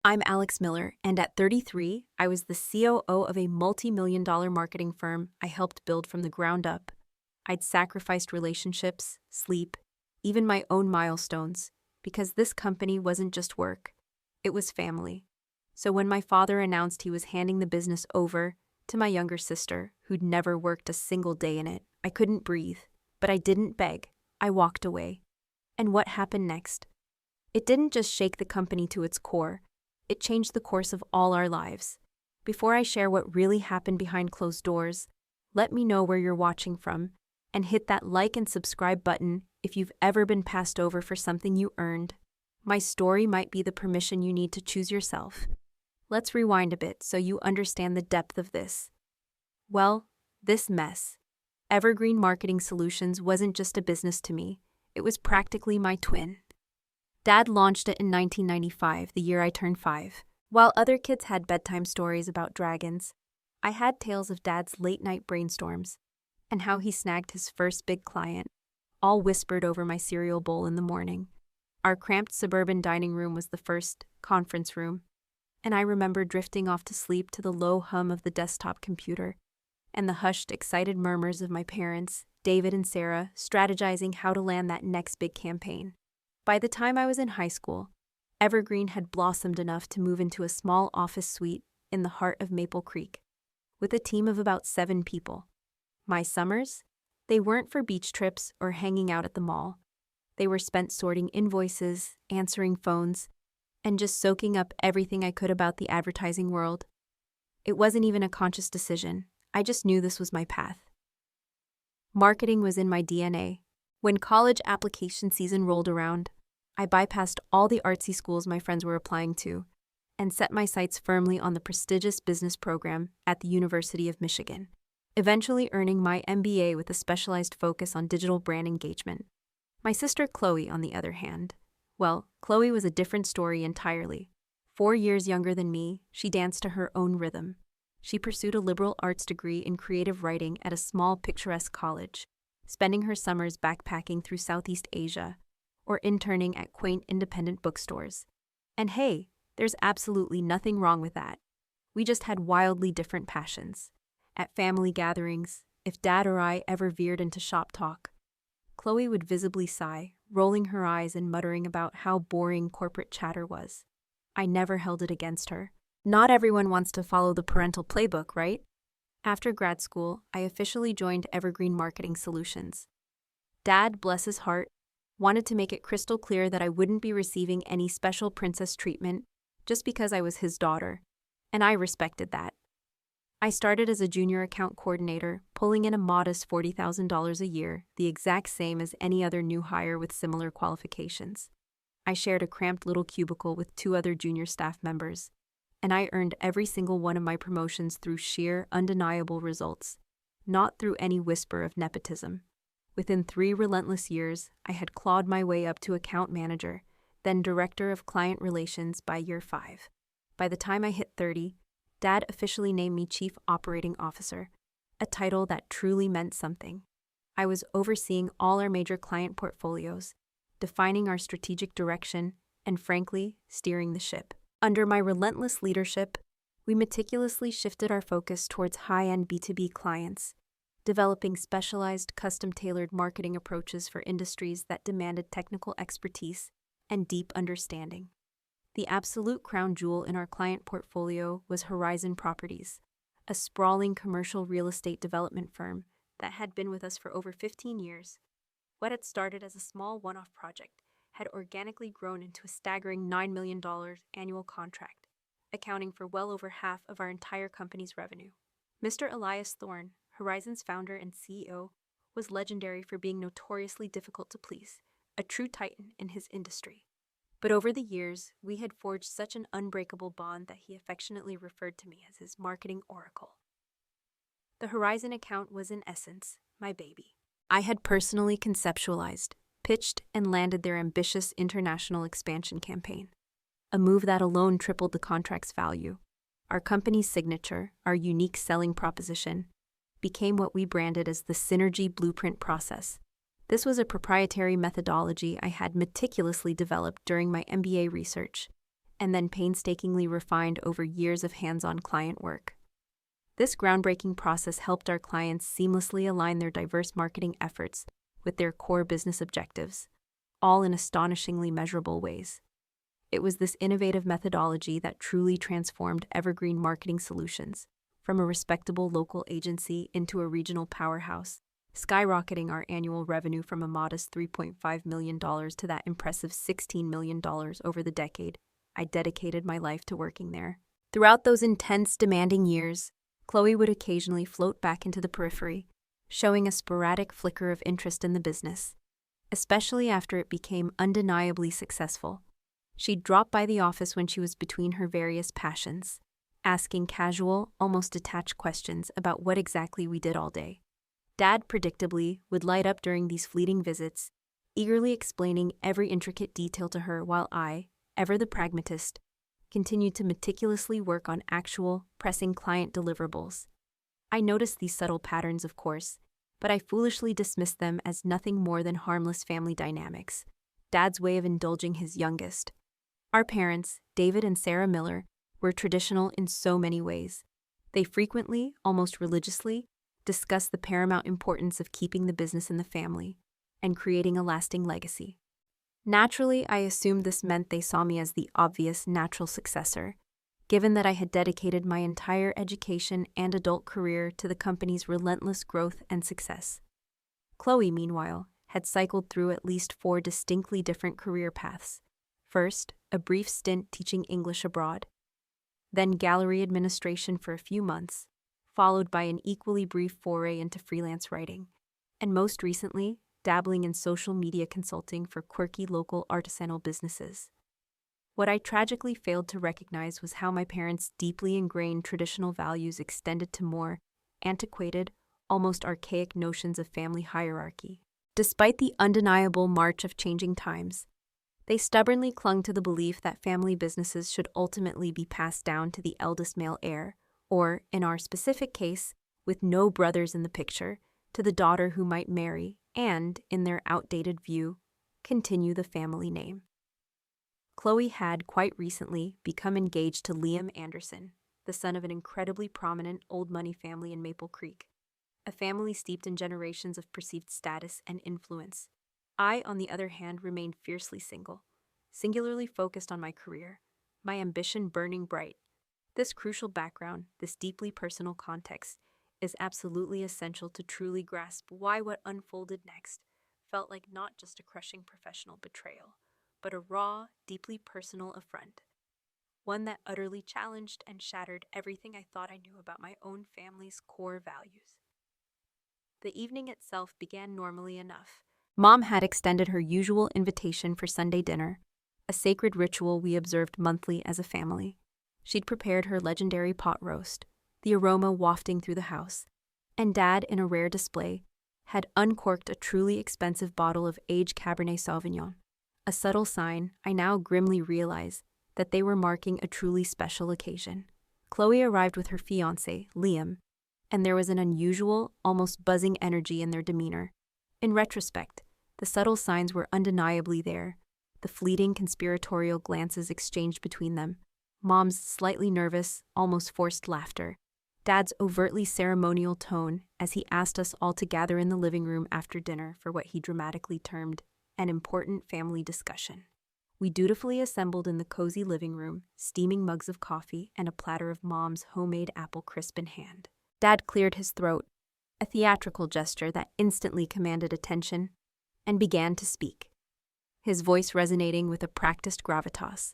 I'm Alex Miller, and at 33, I was the COO of a multi-million-dollar marketing firm I helped build from the ground up. I'd sacrificed relationships, sleep, even my own milestones, because this company wasn't just work, it was family. So when my father announced he was handing the business over to my younger sister, who'd never worked a single day in it, I couldn't breathe. But I didn't beg. I walked away. And what happened next? It didn't just shake the company to its core. It changed the course of all our lives. Before I share what really happened behind closed doors, let me know where you're watching from, and hit that like and subscribe button if you've ever been passed over for something you earned. My story might be the permission you need to choose yourself. Let's rewind a bit so you understand the depth of this. Well, this mess, Evergreen Marketing Solutions, wasn't just a business to me. It was practically my twin. Dad launched it in 1995, the year I turned 5. While other kids had bedtime stories about dragons, I had tales of Dad's late-night brainstorms and how he snagged his first big client, all whispered over my cereal bowl in the morning. Our cramped suburban dining room was the first conference room, and I remember drifting off to sleep to the low hum of the desktop computer and the hushed, excited murmurs of my parents, David and Sarah, strategizing how to land that next big campaign. By the time I was in high school, Evergreen had blossomed enough to move into a small office suite in the heart of Maple Creek, with a team of about 7 people. My summers? They weren't for beach trips or hanging out at the mall. They were spent sorting invoices, answering phones, and just soaking up everything I could about the advertising world. It wasn't even a conscious decision. I just knew this was my path. Marketing was in my DNA. When college application season rolled around, I bypassed all the artsy schools my friends were applying to and set my sights firmly on the prestigious business program at the University of Michigan, eventually earning my MBA with a specialized focus on digital brand engagement. My sister Chloe, on the other hand, well, Chloe was a different story entirely. 4 years younger than me, she danced to her own rhythm. She pursued a liberal arts degree in creative writing at a small picturesque college, spending her summers backpacking through Southeast Asia or interning at quaint independent bookstores. And hey, there's absolutely nothing wrong with that. We just had wildly different passions. At family gatherings, if Dad or I ever veered into shop talk, Chloe would visibly sigh, rolling her eyes and muttering about how boring corporate chatter was. I never held it against her. Not everyone wants to follow the parental playbook, right? After grad school, I officially joined Evergreen Marketing Solutions. Dad, bless his heart, wanted to make it crystal clear that I wouldn't be receiving any special princess treatment just because I was his daughter, and I respected that. I started as a junior account coordinator, pulling in a modest $40,000 a year, the exact same as any other new hire with similar qualifications. I shared a cramped little cubicle with 2 other junior staff members, and I earned every single one of my promotions through sheer, undeniable results, not through any whisper of nepotism. Within 3 relentless years, I had clawed my way up to account manager, then director of client relations by year 5. By the time I hit 30, Dad officially named me Chief Operating Officer, a title that truly meant something. I was overseeing all our major client portfolios, defining our strategic direction, and frankly, steering the ship. Under my relentless leadership, we meticulously shifted our focus towards high-end B2B clients, developing specialized, custom-tailored marketing approaches for industries that demanded technical expertise and deep understanding. The absolute crown jewel in our client portfolio was Horizon Properties, a sprawling commercial real estate development firm that had been with us for over 15 years. What had started as a small one-off project had organically grown into a staggering $9 million annual contract, accounting for well over half of our entire company's revenue. Mr. Elias Thorne, Horizon's founder and CEO, was legendary for being notoriously difficult to please, a true titan in his industry. But over the years, we had forged such an unbreakable bond that he affectionately referred to me as his marketing oracle. The Horizon account was, in essence, my baby. I had personally conceptualized, pitched, and landed their ambitious international expansion campaign, a move that alone tripled the contract's value. Our company's signature, our unique selling proposition, became what we branded as the Synergy Blueprint process. This was a proprietary methodology I had meticulously developed during my MBA research, and then painstakingly refined over years of hands-on client work. This groundbreaking process helped our clients seamlessly align their diverse marketing efforts with their core business objectives, all in astonishingly measurable ways. It was this innovative methodology that truly transformed Evergreen Marketing Solutions from a respectable local agency into a regional powerhouse, skyrocketing our annual revenue from a modest $3.5 million to that impressive $16 million over the decade I dedicated my life to working there. Throughout those intense, demanding years, Chloe would occasionally float back into the periphery, showing a sporadic flicker of interest in the business, especially after it became undeniably successful. She'd drop by the office when she was between her various passions, asking casual, almost detached questions about what exactly we did all day. Dad, predictably, would light up during these fleeting visits, eagerly explaining every intricate detail to her while I, ever the pragmatist, continued to meticulously work on actual, pressing client deliverables. I noticed these subtle patterns, of course, but I foolishly dismissed them as nothing more than harmless family dynamics, Dad's way of indulging his youngest. Our parents, David and Sarah Miller, were traditional in so many ways. They frequently, almost religiously, discussed the paramount importance of keeping the business in the family and creating a lasting legacy. Naturally, I assumed this meant they saw me as the obvious, natural successor, given that I had dedicated my entire education and adult career to the company's relentless growth and success. Chloe, meanwhile, had cycled through at least 4 distinctly different career paths. First, a brief stint teaching English abroad, then gallery administration for a few months, followed by an equally brief foray into freelance writing, and most recently, dabbling in social media consulting for quirky local artisanal businesses. What I tragically failed to recognize was how my parents' deeply ingrained traditional values extended to more antiquated, almost archaic notions of family hierarchy. Despite the undeniable march of changing times, they stubbornly clung to the belief that family businesses should ultimately be passed down to the eldest male heir, or, in our specific case, with no brothers in the picture, to the daughter who might marry and, in their outdated view, continue the family name. Chloe had, quite recently, become engaged to Liam Anderson, the son of an incredibly prominent old money family in Maple Creek, a family steeped in generations of perceived status and influence. I, on the other hand, remained fiercely single, singularly focused on my career, my ambition burning bright. This crucial background, this deeply personal context, is absolutely essential to truly grasp why what unfolded next felt like not just a crushing professional betrayal, but a raw, deeply personal affront, one that utterly challenged and shattered everything I thought I knew about my own family's core values. The evening itself began normally enough. Mom had extended her usual invitation for Sunday dinner, a sacred ritual we observed monthly as a family. She'd prepared her legendary pot roast, the aroma wafting through the house, and Dad, in a rare display, had uncorked a truly expensive bottle of aged Cabernet Sauvignon, a subtle sign, I now grimly realize, that they were marking a truly special occasion. Chloe arrived with her fiancé, Liam, and there was an unusual, almost buzzing energy in their demeanor. In retrospect, the subtle signs were undeniably there, the fleeting conspiratorial glances exchanged between them, Mom's slightly nervous, almost forced laughter, Dad's overtly ceremonial tone as he asked us all to gather in the living room after dinner for what he dramatically termed an important family discussion. We dutifully assembled in the cozy living room, steaming mugs of coffee and a platter of Mom's homemade apple crisp in hand. Dad cleared his throat, a theatrical gesture that instantly commanded attention, and began to speak, his voice resonating with a practiced gravitas.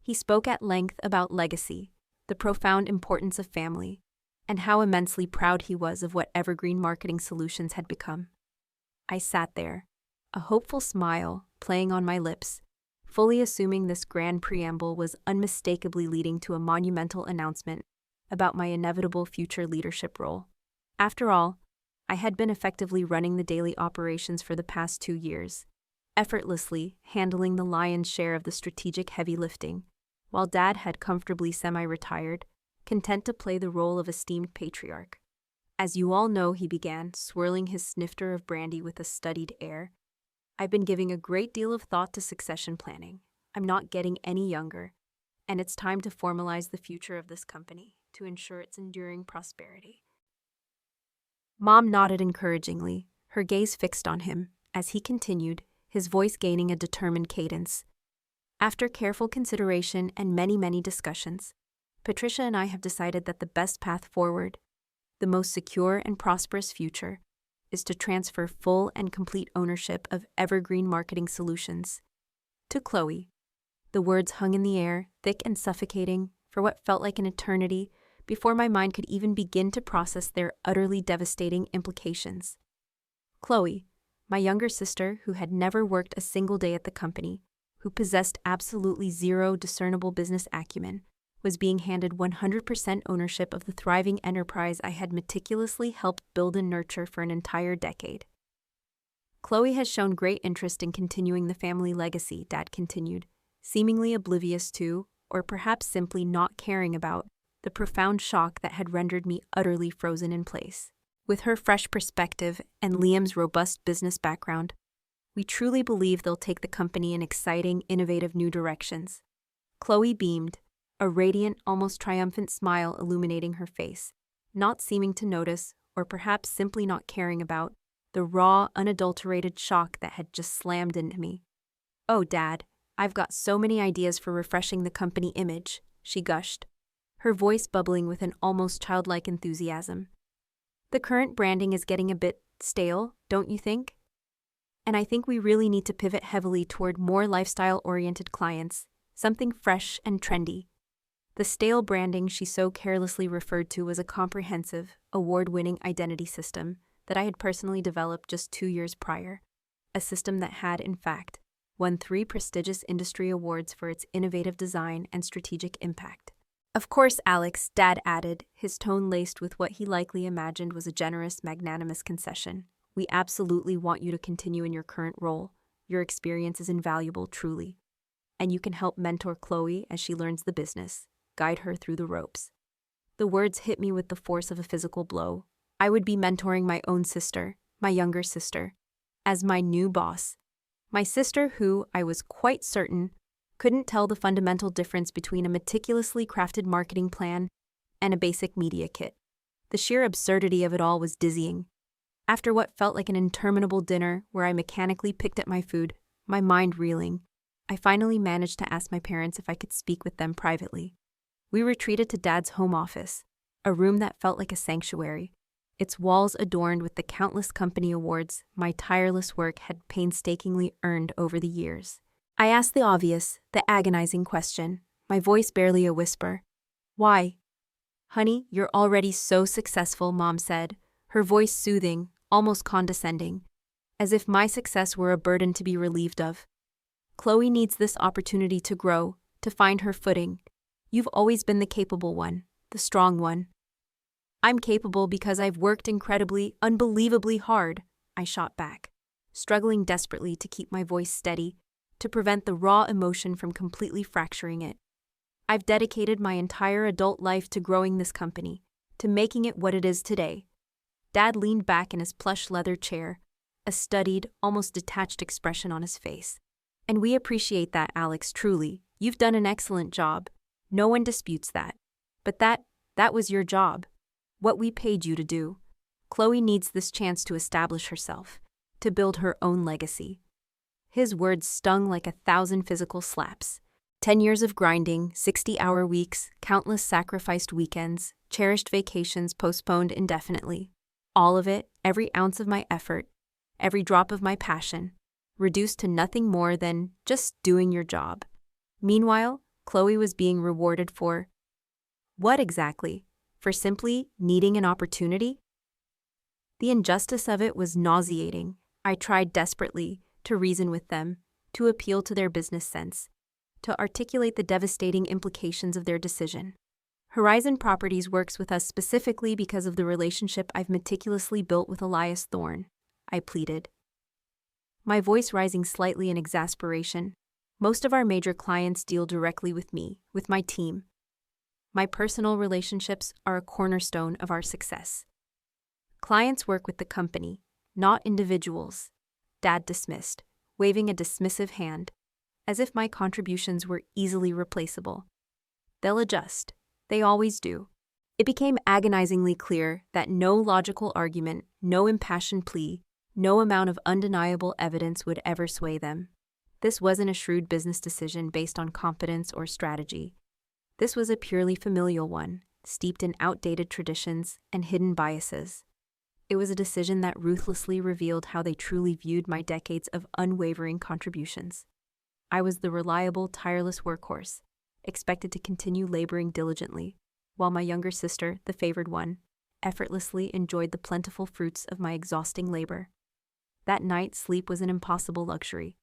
He spoke at length about legacy, the profound importance of family, and how immensely proud he was of what Evergreen Marketing Solutions had become. I sat there, a hopeful smile playing on my lips, fully assuming this grand preamble was unmistakably leading to a monumental announcement about my inevitable future leadership role. After all, I had been effectively running the daily operations for the past 2 years, effortlessly handling the lion's share of the strategic heavy lifting, while Dad had comfortably semi-retired, content to play the role of esteemed patriarch. As you all know, he began, swirling his snifter of brandy with a studied air, I've been giving a great deal of thought to succession planning. I'm not getting any younger, and it's time to formalize the future of this company to ensure its enduring prosperity. Mom nodded encouragingly, her gaze fixed on him, as he continued, his voice gaining a determined cadence. After careful consideration and many discussions, Patricia and I have decided that the best path forward, the most secure and prosperous future, is to transfer full and complete ownership of Evergreen Marketing Solutions to Chloe. The words hung in the air, thick and suffocating, for what felt like an eternity, before my mind could even begin to process their utterly devastating implications. Chloe, my younger sister who had never worked a single day at the company, who possessed absolutely zero discernible business acumen, was being handed 100% ownership of the thriving enterprise I had meticulously helped build and nurture for an entire decade. Chloe has shown great interest in continuing the family legacy, Dad continued, seemingly oblivious to, or perhaps simply not caring about, the profound shock that had rendered me utterly frozen in place. With her fresh perspective and Liam's robust business background, we truly believe they'll take the company in exciting, innovative new directions. Chloe beamed, a radiant, almost triumphant smile illuminating her face, not seeming to notice, or perhaps simply not caring about, the raw, unadulterated shock that had just slammed into me. "Oh, Dad, I've got so many ideas for refreshing the company image," she gushed, her voice bubbling with an almost childlike enthusiasm. "The current branding is getting a bit stale, don't you think? And I think we really need to pivot heavily toward more lifestyle-oriented clients, something fresh and trendy." The stale branding she so carelessly referred to was a comprehensive, award-winning identity system that I had personally developed just 2 years prior, a system that had, in fact, won 3 prestigious industry awards for its innovative design and strategic impact. "Of course, Alex," Dad added, his tone laced with what he likely imagined was a generous, magnanimous concession. "We absolutely want you to continue in your current role. Your experience is invaluable, truly. And you can help mentor Chloe as she learns the business, guide her through the ropes." The words hit me with the force of a physical blow. I would be mentoring my own sister, my younger sister, as my new boss. My sister who, I was quite certain, couldn't tell the fundamental difference between a meticulously crafted marketing plan and a basic media kit. The sheer absurdity of it all was dizzying. After what felt like an interminable dinner where I mechanically picked at my food, my mind reeling, I finally managed to ask my parents if I could speak with them privately. We retreated to Dad's home office, a room that felt like a sanctuary, its walls adorned with the countless company awards my tireless work had painstakingly earned over the years. I asked the obvious, the agonizing question, my voice barely a whisper. "Why?" "Honey, you're already so successful," Mom said, her voice soothing, almost condescending, as if my success were a burden to be relieved of. "Chloe needs this opportunity to grow, to find her footing. You've always been the capable one, the strong one." "I'm capable because I've worked incredibly, unbelievably hard," I shot back, struggling desperately to keep my voice steady, to prevent the raw emotion from completely fracturing it. "I've dedicated my entire adult life to growing this company, to making it what it is today." Dad leaned back in his plush leather chair, a studied, almost detached expression on his face. "And we appreciate that, Alex, truly. You've done an excellent job. No one disputes that. But that was your job. What we paid you to do. Chloe needs this chance to establish herself, to build her own legacy." His words stung like 1,000 physical slaps. 10 years of grinding, 60-hour weeks, countless sacrificed weekends, cherished vacations postponed indefinitely. All of it, every ounce of my effort, every drop of my passion, reduced to nothing more than just doing your job. Meanwhile, Chloe was being rewarded for what exactly? For simply needing an opportunity? The injustice of it was nauseating. I tried desperately to reason with them, to appeal to their business sense, to articulate the devastating implications of their decision. Horizon Properties works with us specifically because of the relationship I've meticulously built with Elias Thorne, I pleaded, my voice rising slightly in exasperation. Most of our major clients deal directly with me, with my team. My personal relationships are a cornerstone of our success. Clients work with the company, not individuals, Dad dismissed, waving a dismissive hand, as if my contributions were easily replaceable. They'll adjust. They always do. It became agonizingly clear that no logical argument, no impassioned plea, no amount of undeniable evidence would ever sway them. This wasn't a shrewd business decision based on competence or strategy. This was a purely familial one, steeped in outdated traditions and hidden biases. It was a decision that ruthlessly revealed how they truly viewed my decades of unwavering contributions. I was the reliable, tireless workhorse, expected to continue laboring diligently, while my younger sister, the favored one, effortlessly enjoyed the plentiful fruits of my exhausting labor. That night, sleep was an impossible luxury.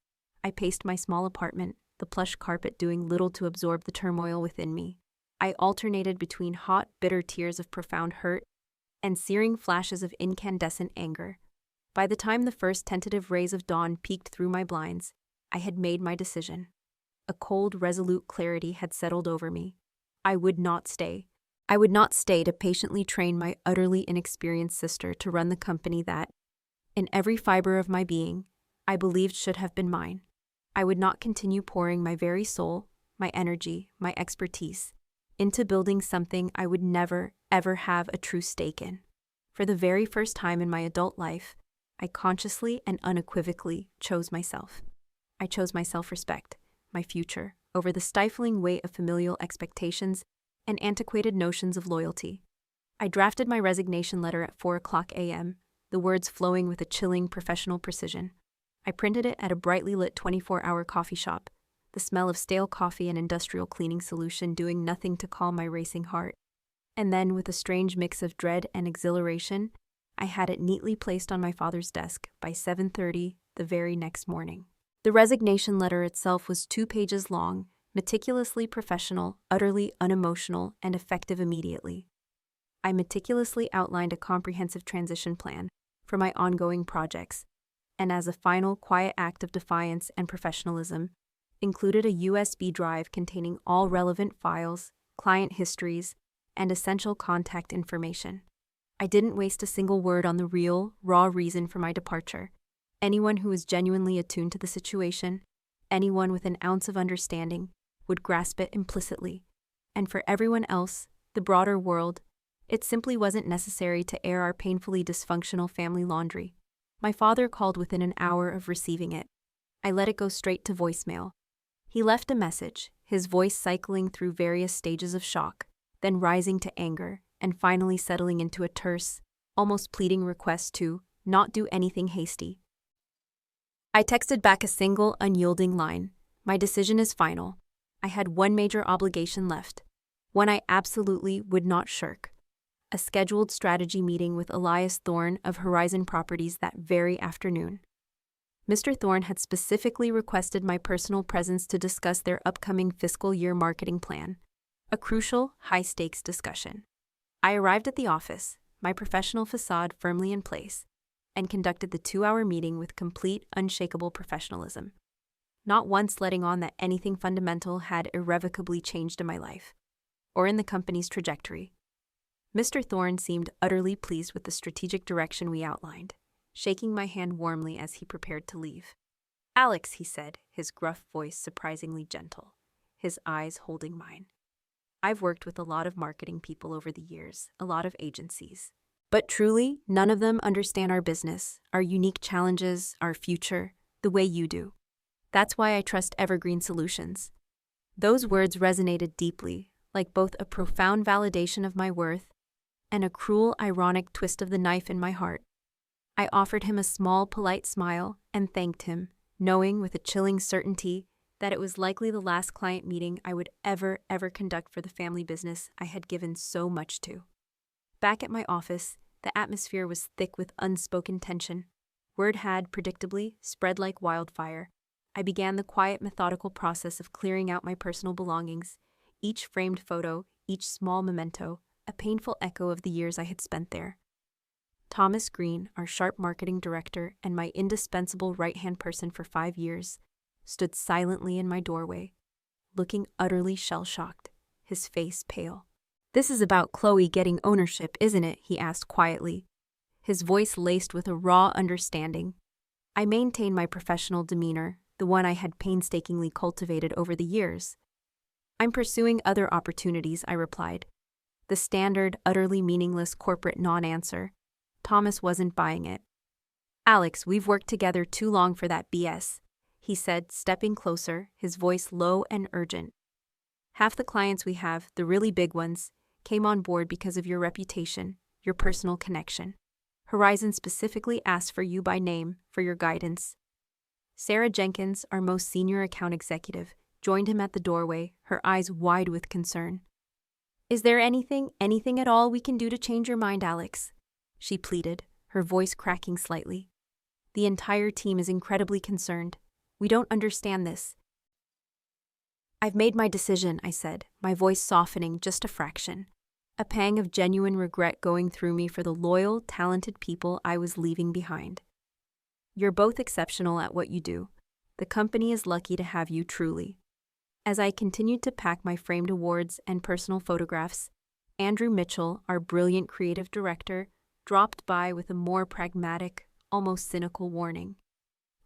I paced my small apartment, the plush carpet doing little to absorb the turmoil within me. I alternated between hot, bitter tears of profound hurt and searing flashes of incandescent anger. By the time the first tentative rays of dawn peeked through my blinds, I had made my decision. A cold, resolute clarity had settled over me. I would not stay. I would not stay to patiently train my utterly inexperienced sister to run the company that, in every fiber of my being, I believed should have been mine. I would not continue pouring my very soul, my energy, my expertise, into building something I would never, ever have a true stake in. For the very first time in my adult life, I consciously and unequivocally chose myself. I chose my self-respect, my future, over the stifling weight of familial expectations and antiquated notions of loyalty. I drafted my resignation letter at 4:00 a.m., the words flowing with a chilling professional precision. I printed it at a brightly lit 24-hour coffee shop, the smell of stale coffee and industrial cleaning solution doing nothing to calm my racing heart. And then, with a strange mix of dread and exhilaration, I had it neatly placed on my father's desk by 7:30 the very next morning. The resignation letter itself was 2 pages long, meticulously professional, utterly unemotional, and effective immediately. I meticulously outlined a comprehensive transition plan for my ongoing projects, and as a final quiet act of defiance and professionalism, included a USB drive containing all relevant files, client histories, and essential contact information. I didn't waste a single word on the real, raw reason for my departure. Anyone who was genuinely attuned to the situation, anyone with an ounce of understanding, would grasp it implicitly. And for everyone else, the broader world, it simply wasn't necessary to air our painfully dysfunctional family laundry. My father called within an hour of receiving it. I let it go straight to voicemail. He left a message, his voice cycling through various stages of shock, then rising to anger, and finally settling into a terse, almost pleading request to not do anything hasty. I texted back a single, unyielding line. My decision is final. I had one major obligation left, one I absolutely would not shirk. A scheduled strategy meeting with Elias Thorne of Horizon Properties that very afternoon. Mr. Thorne had specifically requested my personal presence to discuss their upcoming fiscal year marketing plan, a crucial, high-stakes discussion. I arrived at the office, my professional facade firmly in place, and conducted the 2-hour meeting with complete, unshakable professionalism, not once letting on that anything fundamental had irrevocably changed in my life, or in the company's trajectory. Mr. Thorne seemed utterly pleased with the strategic direction we outlined, shaking my hand warmly as he prepared to leave. "Alex," he said, his gruff voice surprisingly gentle, his eyes holding mine. "I've worked with a lot of marketing people over the years, a lot of agencies. But truly, none of them understand our business, our unique challenges, our future, the way you do. That's why I trust Evergreen Solutions." Those words resonated deeply, like both a profound validation of my worth and a cruel, ironic twist of the knife in my heart. I offered him a small, polite smile and thanked him, knowing with a chilling certainty that it was likely the last client meeting I would ever conduct for the family business I had given so much to. Back at my office, the atmosphere was thick with unspoken tension. Word had, predictably, spread like wildfire. I began the quiet, methodical process of clearing out my personal belongings, each framed photo, each small memento, a painful echo of the years I had spent there. Thomas Green, our sharp marketing director and my indispensable right-hand person for 5 years, stood silently in my doorway, looking utterly shell-shocked, his face pale. "This is about Chloe getting ownership, isn't it?" he asked quietly, his voice laced with a raw understanding. I maintained my professional demeanor, the one I had painstakingly cultivated over the years. I'm pursuing other opportunities, I replied. The standard, utterly meaningless corporate non-answer. Thomas wasn't buying it. Alex, we've worked together too long for that BS, he said, stepping closer, his voice low and urgent. Half the clients we have, the really big ones, came on board because of your reputation, your personal connection. Horizon specifically asked for you by name for your guidance. Sarah Jenkins, our most senior account executive, joined him at the doorway, her eyes wide with concern. Is there anything at all we can do to change your mind, Alex? She pleaded, her voice cracking slightly. The entire team is incredibly concerned. We don't understand this. I've made my decision, I said, my voice softening just a fraction. A pang of genuine regret going through me for the loyal, talented people I was leaving behind. You're both exceptional at what you do. The company is lucky to have you, truly. As I continued to pack my framed awards and personal photographs, Andrew Mitchell, our brilliant creative director, dropped by with a more pragmatic, almost cynical warning.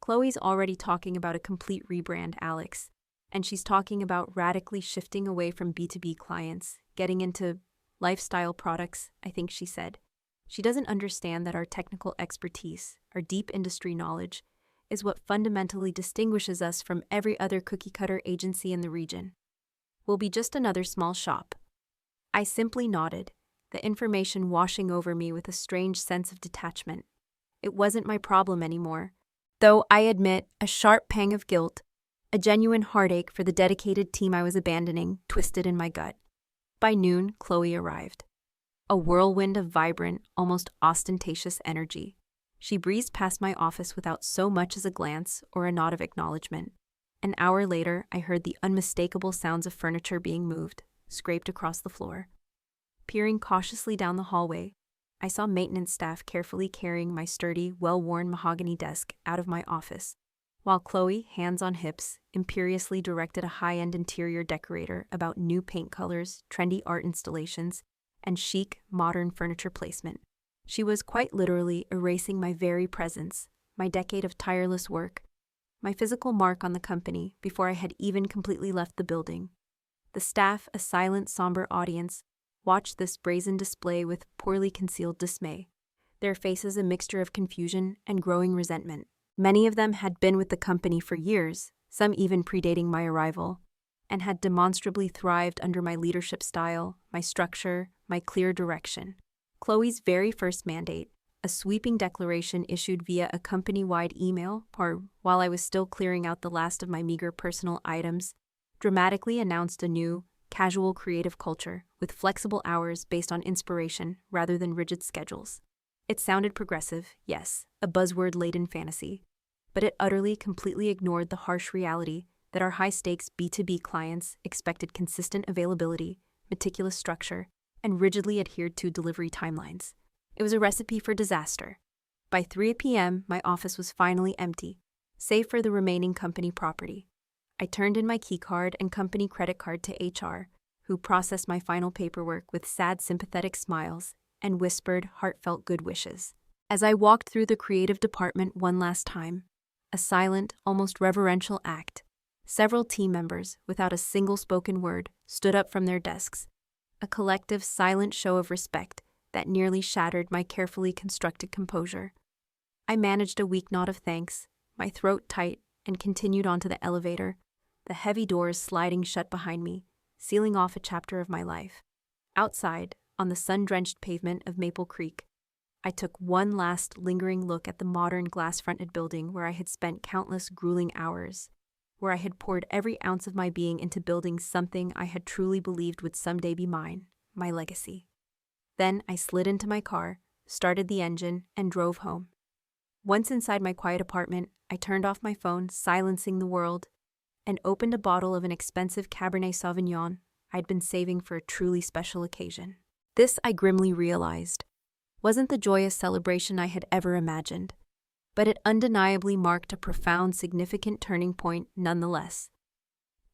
Chloe's already talking about a complete rebrand, Alex, and she's talking about radically shifting away from B2B clients, getting into lifestyle products, I think she said. She doesn't understand that our technical expertise, our deep industry knowledge, is what fundamentally distinguishes us from every other cookie-cutter agency in the region. We'll be just another small shop. I simply nodded, the information washing over me with a strange sense of detachment. It wasn't my problem anymore, though I admit a sharp pang of guilt, a genuine heartache for the dedicated team I was abandoning, twisted in my gut. By noon, Chloe arrived. A whirlwind of vibrant, almost ostentatious energy. She breezed past my office without so much as a glance or a nod of acknowledgement. An hour later, I heard the unmistakable sounds of furniture being moved, scraped across the floor. Peering cautiously down the hallway, I saw maintenance staff carefully carrying my sturdy, well-worn mahogany desk out of my office, while Chloe, hands on hips, imperiously directed a high-end interior decorator about new paint colors, trendy art installations, and chic, modern furniture placement. She was quite literally erasing my very presence, my decade of tireless work, my physical mark on the company before I had even completely left the building. The staff, a silent, somber audience, watched this brazen display with poorly concealed dismay, their faces a mixture of confusion and growing resentment. Many of them had been with the company for years, some even predating my arrival, and had demonstrably thrived under my leadership style, my structure, my clear direction. Chloe's very first mandate, a sweeping declaration issued via a company-wide email, or while I was still clearing out the last of my meager personal items, dramatically announced a new, casual creative culture with flexible hours based on inspiration rather than rigid schedules. It sounded progressive, yes, a buzzword-laden fantasy, but it utterly, completely ignored the harsh reality that our high-stakes B2B clients expected consistent availability, meticulous structure, and rigidly adhered to delivery timelines. It was a recipe for disaster. By 3 p.m., my office was finally empty, save for the remaining company property. I turned in my keycard and company credit card to HR, who processed my final paperwork with sad, sympathetic smiles and whispered heartfelt good wishes. As I walked through the creative department one last time, a silent, almost reverential act, several team members, without a single spoken word, stood up from their desks, a collective, silent show of respect that nearly shattered my carefully constructed composure. I managed a weak nod of thanks, my throat tight, and continued onto the elevator, the heavy doors sliding shut behind me, sealing off a chapter of my life. Outside, on the sun-drenched pavement of Maple Creek, I took one last lingering look at the modern glass-fronted building where I had spent countless grueling hours, where I had poured every ounce of my being into building something I had truly believed would someday be mine, my legacy. Then I slid into my car, started the engine, and drove home. Once inside my quiet apartment, I turned off my phone, silencing the world, and opened a bottle of an expensive Cabernet Sauvignon I'd been saving for a truly special occasion. This, I grimly realized, wasn't the joyous celebration I had ever imagined, but it undeniably marked a profound, significant turning point nonetheless.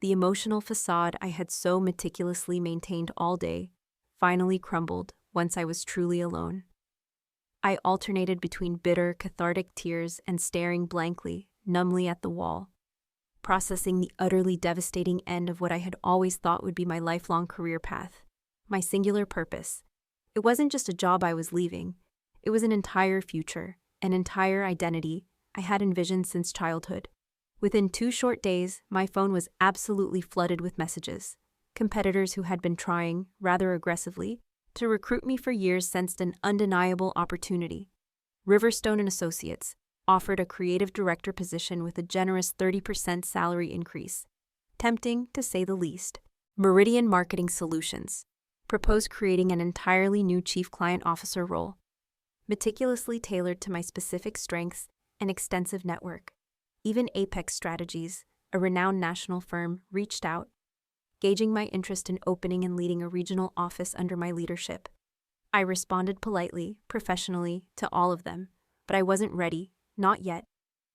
The emotional facade I had so meticulously maintained all day finally crumbled once I was truly alone. I alternated between bitter, cathartic tears and staring blankly, numbly at the wall, processing the utterly devastating end of what I had always thought would be my lifelong career path, my singular purpose. It wasn't just a job I was leaving, it was an entire future, an entire identity I had envisioned since childhood. Within 2 short days, my phone was absolutely flooded with messages. Competitors who had been trying, rather aggressively, to recruit me for years sensed an undeniable opportunity. Riverstone & Associates offered a creative director position with a generous 30% salary increase. Tempting, to say the least. Meridian Marketing Solutions proposed creating an entirely new chief client officer role, meticulously tailored to my specific strengths and extensive network. Even Apex Strategies, a renowned national firm, reached out, gauging my interest in opening and leading a regional office under my leadership. I responded politely, professionally, to all of them, but I wasn't ready, not yet.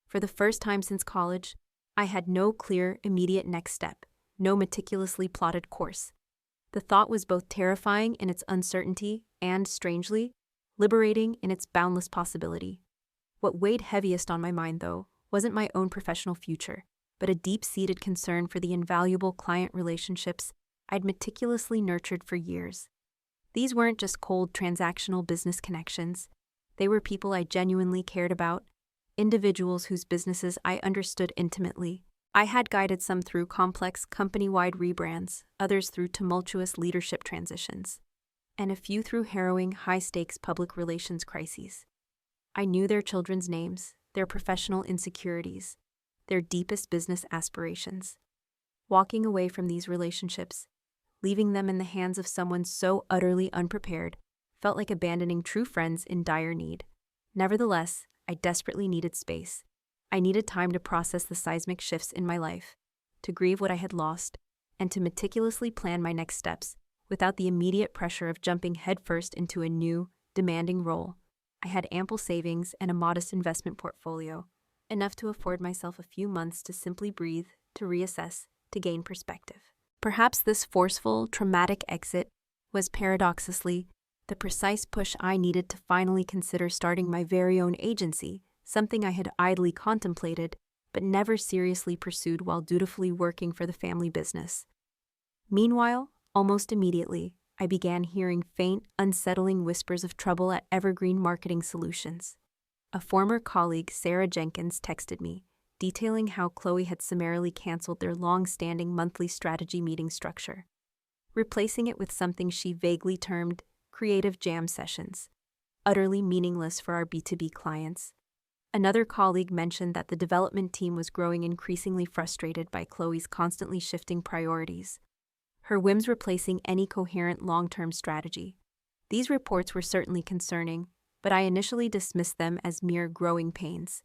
For the first time since college, I had no clear, immediate next step, no meticulously plotted course. The thought was both terrifying in its uncertainty and, strangely, liberating in its boundless possibility. What weighed heaviest on my mind, though, wasn't my own professional future, but a deep-seated concern for the invaluable client relationships I'd meticulously nurtured for years. These weren't just cold transactional business connections. They were people I genuinely cared about, individuals whose businesses I understood intimately. I had guided some through complex company-wide rebrands, others through tumultuous leadership transitions, and a few through harrowing, high-stakes public relations crises. I knew their children's names, their professional insecurities, their deepest business aspirations. Walking away from these relationships, leaving them in the hands of someone so utterly unprepared, felt like abandoning true friends in dire need. Nevertheless, I desperately needed space. I needed time to process the seismic shifts in my life, to grieve what I had lost, and to meticulously plan my next steps without the immediate pressure of jumping headfirst into a new, demanding role. I had ample savings and a modest investment portfolio, enough to afford myself a few months to simply breathe, to reassess, to gain perspective. Perhaps this forceful, traumatic exit was paradoxically the precise push I needed to finally consider starting my very own agency, something I had idly contemplated but never seriously pursued while dutifully working for the family business. Meanwhile, almost immediately, I began hearing faint, unsettling whispers of trouble at Evergreen Marketing Solutions. A former colleague, Sarah Jenkins, texted me, detailing how Chloe had summarily canceled their long-standing monthly strategy meeting structure, replacing it with something she vaguely termed creative jam sessions, utterly meaningless for our B2B clients. Another colleague mentioned that the development team was growing increasingly frustrated by Chloe's constantly shifting priorities, her whims replacing any coherent long-term strategy. These reports were certainly concerning, but I initially dismissed them as mere growing pains,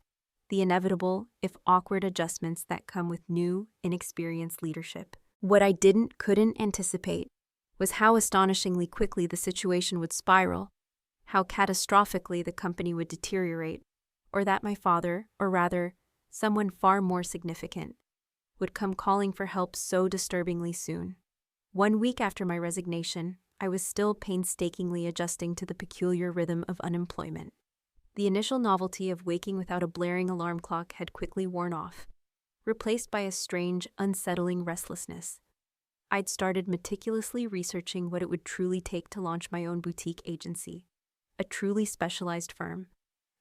the inevitable, if awkward, adjustments that come with new, inexperienced leadership. What I couldn't anticipate was how astonishingly quickly the situation would spiral, how catastrophically the company would deteriorate, or that my father, or rather, someone far more significant, would come calling for help so disturbingly soon. 1 week after my resignation, I was still painstakingly adjusting to the peculiar rhythm of unemployment. The initial novelty of waking without a blaring alarm clock had quickly worn off, replaced by a strange, unsettling restlessness. I'd started meticulously researching what it would truly take to launch my own boutique agency, a truly specialized firm.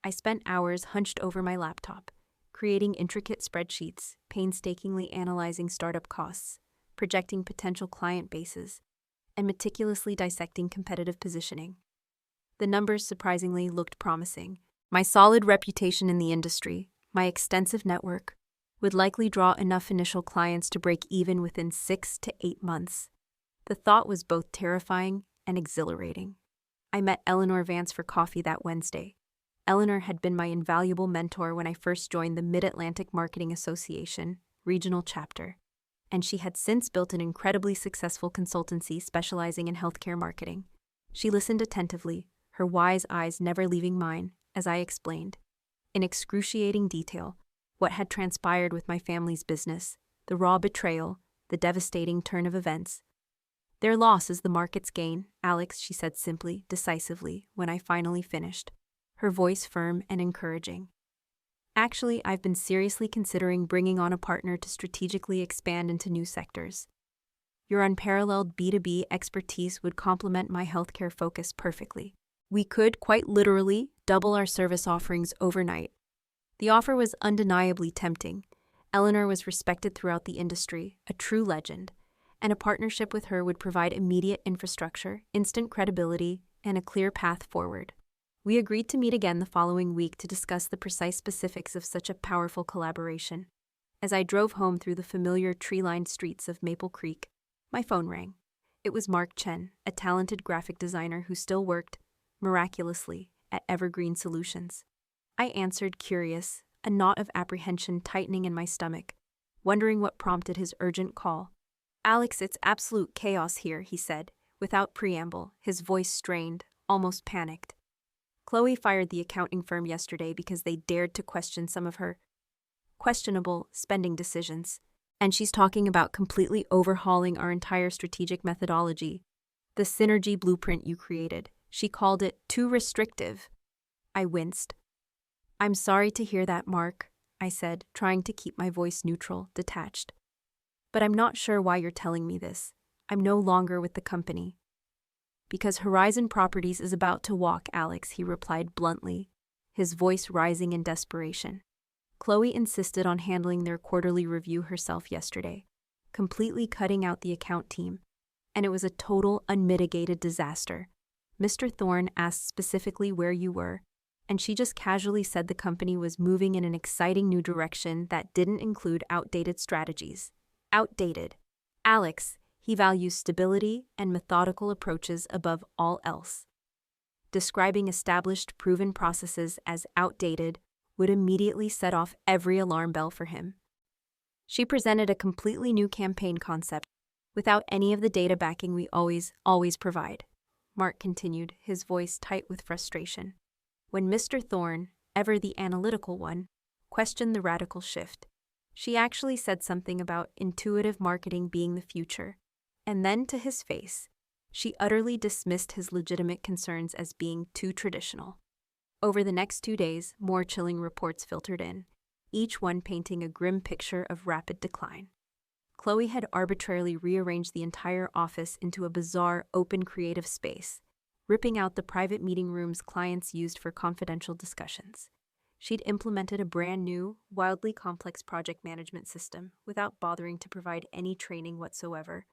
I spent hours hunched over my laptop, creating intricate spreadsheets, painstakingly analyzing startup costs, projecting potential client bases, and meticulously dissecting competitive positioning. The numbers surprisingly looked promising. My solid reputation in the industry, my extensive network, would likely draw enough initial clients to break even within 6 to 8 months. The thought was both terrifying and exhilarating. I met Eleanor Vance for coffee that Wednesday. Eleanor had been my invaluable mentor when I first joined the Mid-Atlantic Marketing Association, regional chapter, and she had since built an incredibly successful consultancy specializing in healthcare marketing. She listened attentively, her wise eyes never leaving mine, as I explained, in excruciating detail, what had transpired with my family's business, the raw betrayal, the devastating turn of events. "Their loss is the market's gain, Alex," she said simply, decisively, when I finally finished, her voice firm and encouraging. Actually, I've been seriously considering bringing on a partner to strategically expand into new sectors. Your unparalleled B2B expertise would complement my healthcare focus perfectly. We could, quite literally, double our service offerings overnight. The offer was undeniably tempting. Eleanor was respected throughout the industry, a true legend, and a partnership with her would provide immediate infrastructure, instant credibility, and a clear path forward. We agreed to meet again the following week to discuss the precise specifics of such a powerful collaboration. As I drove home through the familiar tree-lined streets of Maple Creek, my phone rang. It was Mark Chen, a talented graphic designer who still worked, miraculously, at Evergreen Solutions. I answered, curious, a knot of apprehension tightening in my stomach, wondering what prompted his urgent call. "Alex, it's absolute chaos here," he said, without preamble, his voice strained, almost panicked. "Chloe fired the accounting firm yesterday because they dared to question some of her questionable spending decisions. And she's talking about completely overhauling our entire strategic methodology. The synergy blueprint you created. She called it too restrictive." I winced. "I'm sorry to hear that, Mark," I said, trying to keep my voice neutral, detached. "But I'm not sure why you're telling me this. I'm no longer with the company." "Because Horizon Properties is about to walk, Alex," he replied bluntly, his voice rising in desperation. "Chloe insisted on handling their quarterly review herself yesterday, completely cutting out the account team, and it was a total, unmitigated disaster. Mr. Thorne asked specifically where you were, and she just casually said the company was moving in an exciting new direction that didn't include outdated strategies." Outdated. "Alex, he values stability and methodical approaches above all else. Describing established, proven processes as outdated would immediately set off every alarm bell for him. She presented a completely new campaign concept without any of the data backing we always provide," Mark continued, his voice tight with frustration. "When Mr. Thorne, ever the analytical one, questioned the radical shift, she actually said something about intuitive marketing being the future, and then to his face, she utterly dismissed his legitimate concerns as being too traditional." Over the next 2 days, more chilling reports filtered in, each one painting a grim picture of rapid decline. Chloe had arbitrarily rearranged the entire office into a bizarre, open creative space, ripping out the private meeting rooms clients used for confidential discussions. She'd implemented a brand new, wildly complex project management system without bothering to provide any training whatsoever,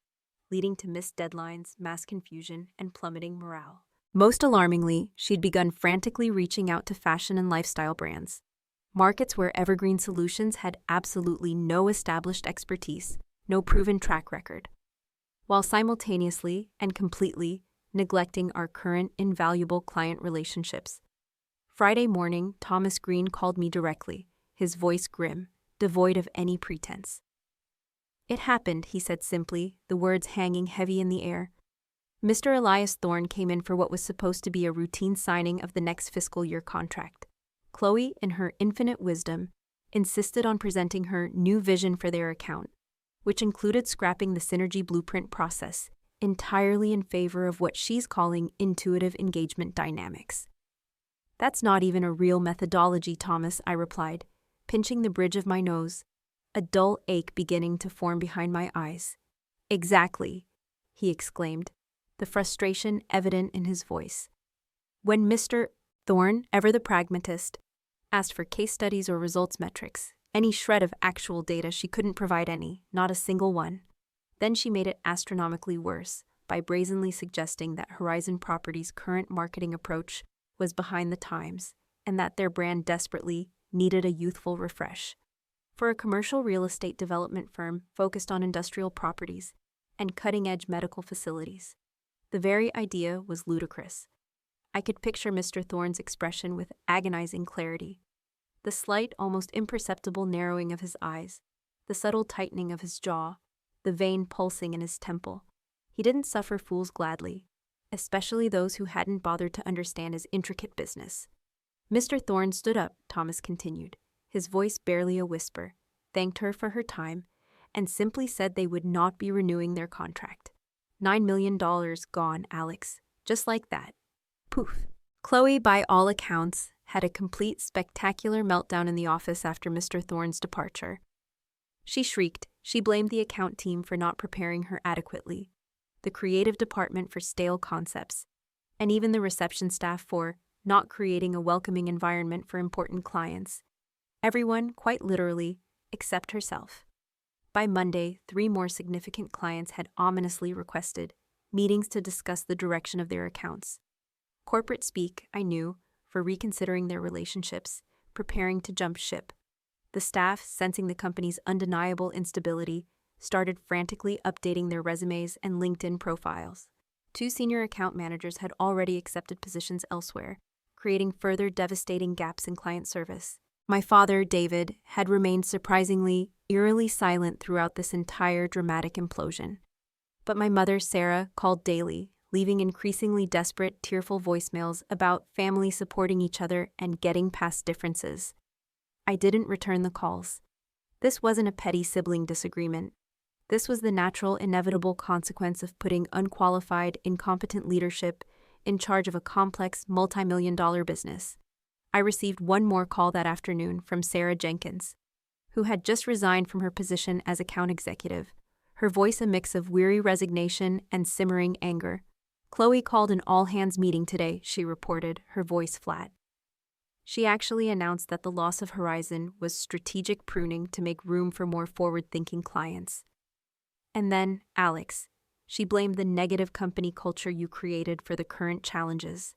leading to missed deadlines, mass confusion, and plummeting morale. Most alarmingly, she'd begun frantically reaching out to fashion and lifestyle brands, markets where Evergreen Solutions had absolutely no established expertise, no proven track record, while simultaneously and completely neglecting our current invaluable client relationships. Friday morning, Thomas Green called me directly, his voice grim, devoid of any pretense. "It happened," he said simply, the words hanging heavy in the air. "Mr. Elias Thorne came in for what was supposed to be a routine signing of the next fiscal year contract. Chloe, in her infinite wisdom, insisted on presenting her new vision for their account, which included scrapping the synergy blueprint process entirely in favor of what she's calling intuitive engagement dynamics." "That's not even a real methodology, Thomas," I replied, pinching the bridge of my nose, a dull ache beginning to form behind my eyes. "Exactly," he exclaimed, the frustration evident in his voice. "When Mr. Thorne, ever the pragmatist, asked for case studies or results metrics, any shred of actual data, she couldn't provide any, not a single one. Then she made it astronomically worse by brazenly suggesting that Horizon Properties' current marketing approach was behind the times and that their brand desperately needed a youthful refresh. For a commercial real estate development firm focused on industrial properties and cutting-edge medical facilities, the very idea was ludicrous. I could picture Mr. Thorne's expression with agonizing clarity. The slight, almost imperceptible narrowing of his eyes, the subtle tightening of his jaw, the vein pulsing in his temple. He didn't suffer fools gladly, especially those who hadn't bothered to understand his intricate business. Mr. Thorne stood up, Thomas continued, his voice barely a whisper, thanked her for her time, and simply said they would not be renewing their contract. $9 million gone, Alex. Just like that. Poof. Chloe, by all accounts, had a complete spectacular meltdown in the office after Mr. Thorne's departure. She shrieked. She blamed the account team for not preparing her adequately, the creative department for stale concepts, and even the reception staff for not creating a welcoming environment for important clients. Everyone, quite literally, except herself. By Monday, 3 more significant clients had ominously requested meetings to discuss the direction of their accounts. Corporate speak, I knew, for reconsidering their relationships, preparing to jump ship. The staff, sensing the company's undeniable instability, started frantically updating their resumes and LinkedIn profiles. 2 senior account managers had already accepted positions elsewhere, creating further devastating gaps in client service. My father, David, had remained surprisingly, eerily silent throughout this entire dramatic implosion. But my mother, Sarah, called daily, leaving increasingly desperate, tearful voicemails about family supporting each other and getting past differences. I didn't return the calls. This wasn't a petty sibling disagreement. This was the natural, inevitable consequence of putting unqualified, incompetent leadership in charge of a complex, multi-million-dollar business. I received one more call that afternoon from Sarah Jenkins, who had just resigned from her position as account executive, her voice a mix of weary resignation and simmering anger. Chloe called an all-hands meeting today, she reported, her voice flat. She actually announced that the loss of Horizon was strategic pruning to make room for more forward-thinking clients. And then, Alex, she blamed the negative company culture you created for the current challenges.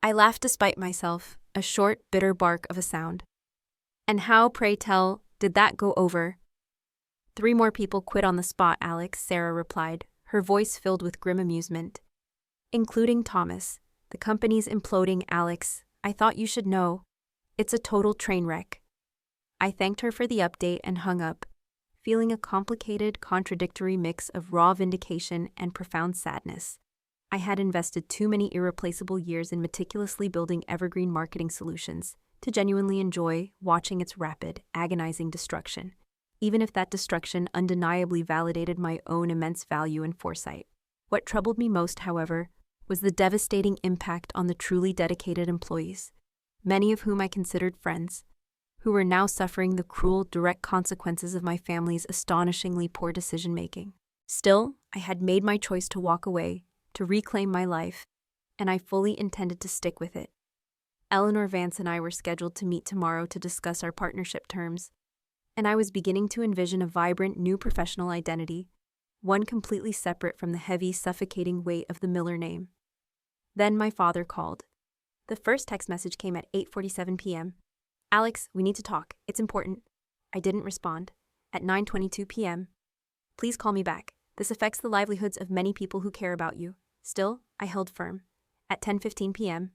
I laughed despite myself, a short, bitter bark of a sound. And how, pray tell, did that go over? 3 more people quit on the spot, Alex, Sarah replied, her voice filled with grim amusement. Including Thomas. The company's imploding, Alex. I thought you should know. It's a total train wreck. I thanked her for the update and hung up, feeling a complicated, contradictory mix of raw vindication and profound sadness. I had invested too many irreplaceable years in meticulously building evergreen marketing solutions to genuinely enjoy watching its rapid, agonizing destruction, even if that destruction undeniably validated my own immense value and foresight. What troubled me most, however, was the devastating impact on the truly dedicated employees, many of whom I considered friends, who were now suffering the cruel, direct consequences of my family's astonishingly poor decision-making. Still, I had made my choice to walk away, to reclaim my life, and I fully intended to stick with it. Eleanor Vance and I were scheduled to meet tomorrow to discuss our partnership terms, and I was beginning to envision a vibrant new professional identity, one completely separate from the heavy, suffocating weight of the Miller name. Then my father called. The first text message came at 8:47 p.m. Alex, we need to talk. It's important. I didn't respond. At 9:22 p.m. Please call me back. This affects the livelihoods of many people who care about you. Still, I held firm. At 10:15 p.m.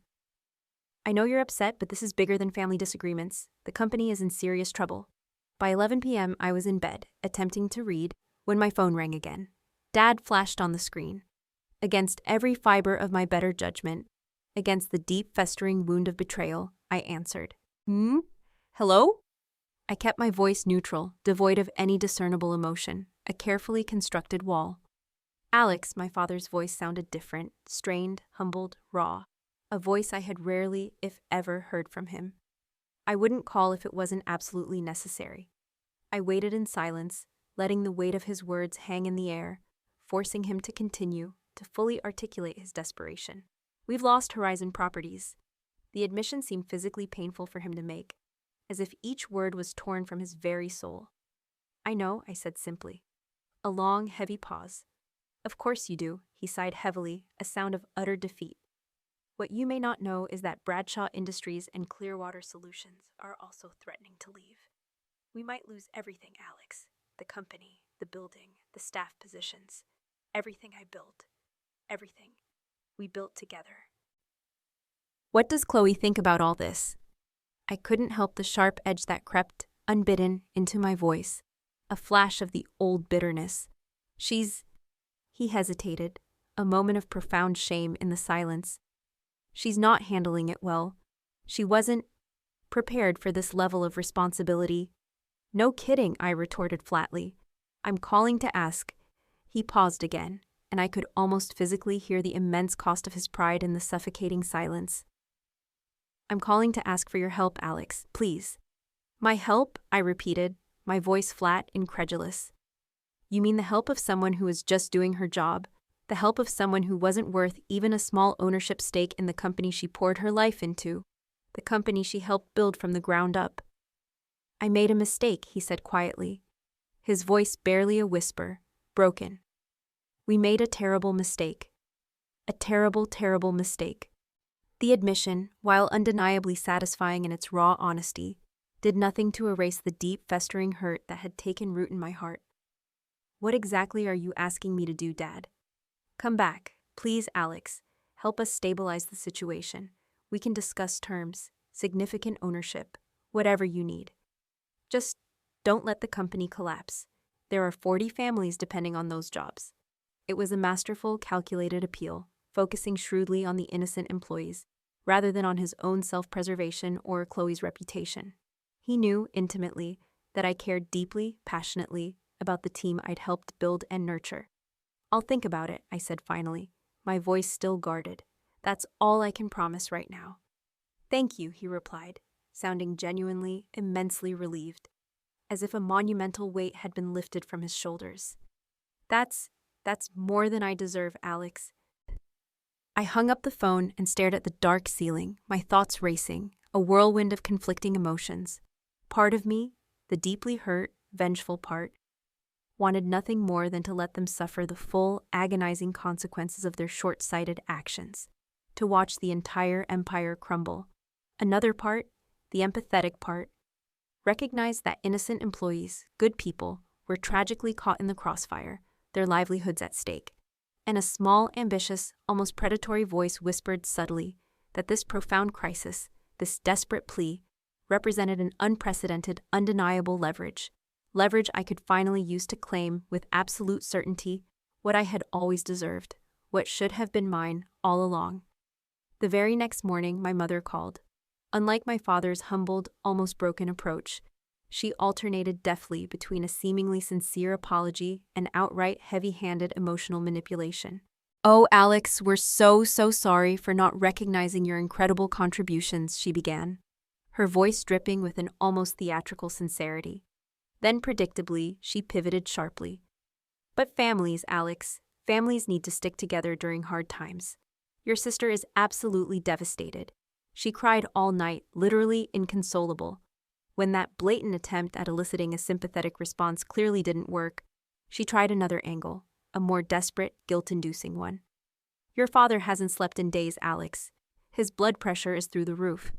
I know you're upset, but this is bigger than family disagreements. The company is in serious trouble. By 11 p.m., I was in bed, attempting to read, when my phone rang again. Dad flashed on the screen. Against every fiber of my better judgment, against the deep festering wound of betrayal, I answered. Hello? I kept my voice neutral, devoid of any discernible emotion, a carefully constructed wall. Alex, my father's voice sounded different, strained, humbled, raw, a voice I had rarely, if ever, heard from him. I wouldn't call if it wasn't absolutely necessary. I waited in silence, letting the weight of his words hang in the air, forcing him to continue, to fully articulate his desperation. We've lost Horizon Properties. The admission seemed physically painful for him to make, as if each word was torn from his very soul. I know, I said simply. A long, heavy pause. Of course you do, he sighed heavily, a sound of utter defeat. What you may not know is that Bradshaw Industries and Clearwater Solutions are also threatening to leave. We might lose everything, Alex. The company, the building, the staff positions. Everything I built. Everything we built together. What does Chloe think about all this? I couldn't help the sharp edge that crept, unbidden, into my voice, a flash of the old bitterness. He hesitated, a moment of profound shame in the silence. She's not handling it well. She wasn't prepared for this level of responsibility. No kidding, I retorted flatly. I'm calling to ask. He paused again, and I could almost physically hear the immense cost of his pride in the suffocating silence. I'm calling to ask for your help, Alex, please. My help? I repeated, my voice flat, incredulous. You mean the help of someone who was just doing her job? The help of someone who wasn't worth even a small ownership stake in the company she poured her life into? The company she helped build from the ground up? I made a mistake, he said quietly, his voice barely a whisper, broken. We made a terrible mistake. A terrible, terrible mistake. The admission, while undeniably satisfying in its raw honesty, did nothing to erase the deep, festering hurt that had taken root in my heart. What exactly are you asking me to do, Dad? Come back, please, Alex. Help us stabilize the situation. We can discuss terms, significant ownership, whatever you need. Just don't let the company collapse. There are 40 families depending on those jobs. It was a masterful, calculated appeal, focusing shrewdly on the innocent employees, rather than on his own self-preservation or Chloe's reputation. He knew, intimately, that I cared deeply, passionately, about the team I'd helped build and nurture. I'll think about it, I said finally, my voice still guarded. That's all I can promise right now. Thank you, he replied, sounding genuinely, immensely relieved, as if a monumental weight had been lifted from his shoulders. That's more than I deserve, Alex. I hung up the phone and stared at the dark ceiling, my thoughts racing, a whirlwind of conflicting emotions. Part of me, the deeply hurt, vengeful part, wanted nothing more than to let them suffer the full, agonizing consequences of their short-sighted actions, to watch the entire empire crumble. Another part, the empathetic part, recognized that innocent employees, good people, were tragically caught in the crossfire, their livelihoods at stake. And a small, ambitious, almost predatory voice whispered subtly that this profound crisis, this desperate plea, represented an unprecedented, undeniable leverage I could finally use to claim, with absolute certainty, what I had always deserved, what should have been mine all along. The very next morning, my mother called. Unlike my father's humbled, almost broken approach, she alternated deftly between a seemingly sincere apology and outright heavy-handed emotional manipulation. "Oh, Alex, we're so sorry for not recognizing your incredible contributions," she began, her voice dripping with an almost theatrical sincerity. Then, predictably, she pivoted sharply. "But families, Alex, families need to stick together during hard times. Your sister is absolutely devastated. She cried all night, literally inconsolable. When that blatant attempt at eliciting a sympathetic response clearly didn't work, she tried another angle, a more desperate, guilt-inducing one. Your father hasn't slept in days, Alex. His blood pressure is through the roof.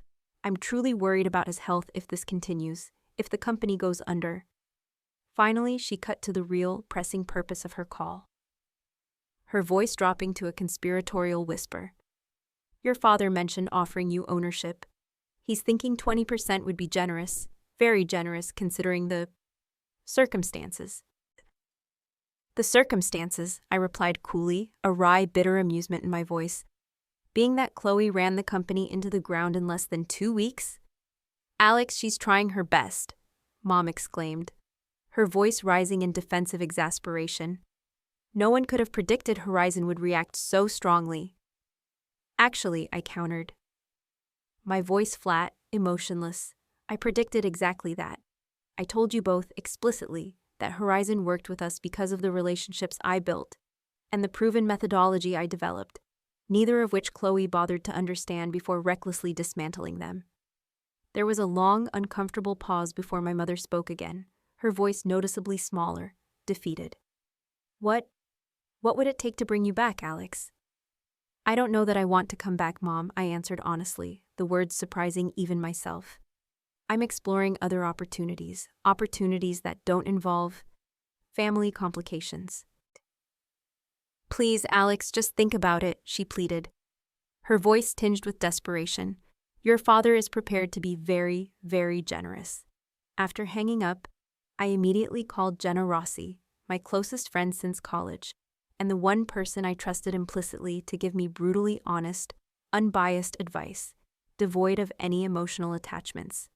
I'm truly worried about his health if this continues, if the company goes under." Finally, she cut to the real, pressing purpose of her call, her voice dropping to a conspiratorial whisper. "Your father mentioned offering you ownership. He's thinking 20% would be generous, very generous considering the circumstances." "The circumstances," I replied coolly, a wry, bitter amusement in my voice. "Being that Chloe ran the company into the ground in less than 2 weeks?" "Alex, she's trying her best," Mom exclaimed, her voice rising in defensive exasperation. "No one could have predicted Horizon would react so strongly." "Actually," I countered, my voice flat, emotionless, "I predicted exactly that. I told you both, explicitly, that Horizon worked with us because of the relationships I built and the proven methodology I developed, neither of which Chloe bothered to understand before recklessly dismantling them." There was a long, uncomfortable pause before my mother spoke again, her voice noticeably smaller, defeated. What would it take to bring you back, Alex?" "I don't know that I want to come back, Mom," I answered honestly, the words surprising even myself. "I'm exploring other opportunities that don't involve family complications." "Please, Alex, just think about it," she pleaded, her voice tinged with desperation. "Your father is prepared to be very, very generous." After hanging up, I immediately called Jenna Rossi, my closest friend since college, and the one person I trusted implicitly to give me brutally honest, unbiased advice, devoid of any emotional attachments.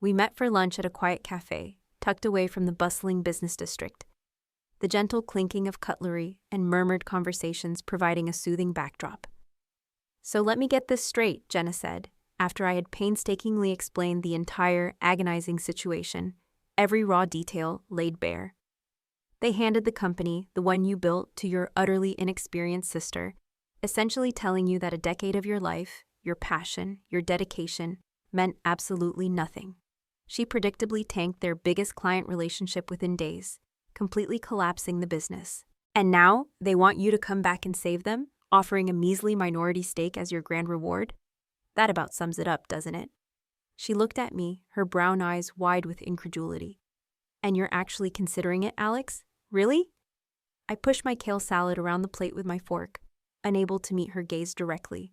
We met for lunch at a quiet cafe, tucked away from the bustling business district, the gentle clinking of cutlery and murmured conversations providing a soothing backdrop. "So let me get this straight," Jenna said, after I had painstakingly explained the entire agonizing situation, every raw detail laid bare. They handed the company, the one you built, to your utterly inexperienced sister, essentially telling you that a decade of your life, your passion, your dedication, meant absolutely nothing. She predictably tanked their biggest client relationship within days, completely collapsing the business. And now, they want you to come back and save them, offering a measly minority stake as your grand reward? That about sums it up, doesn't it? She looked at me, her brown eyes wide with incredulity. And you're actually considering it, Alex? Really? I pushed my kale salad around the plate with my fork, unable to meet her gaze directly.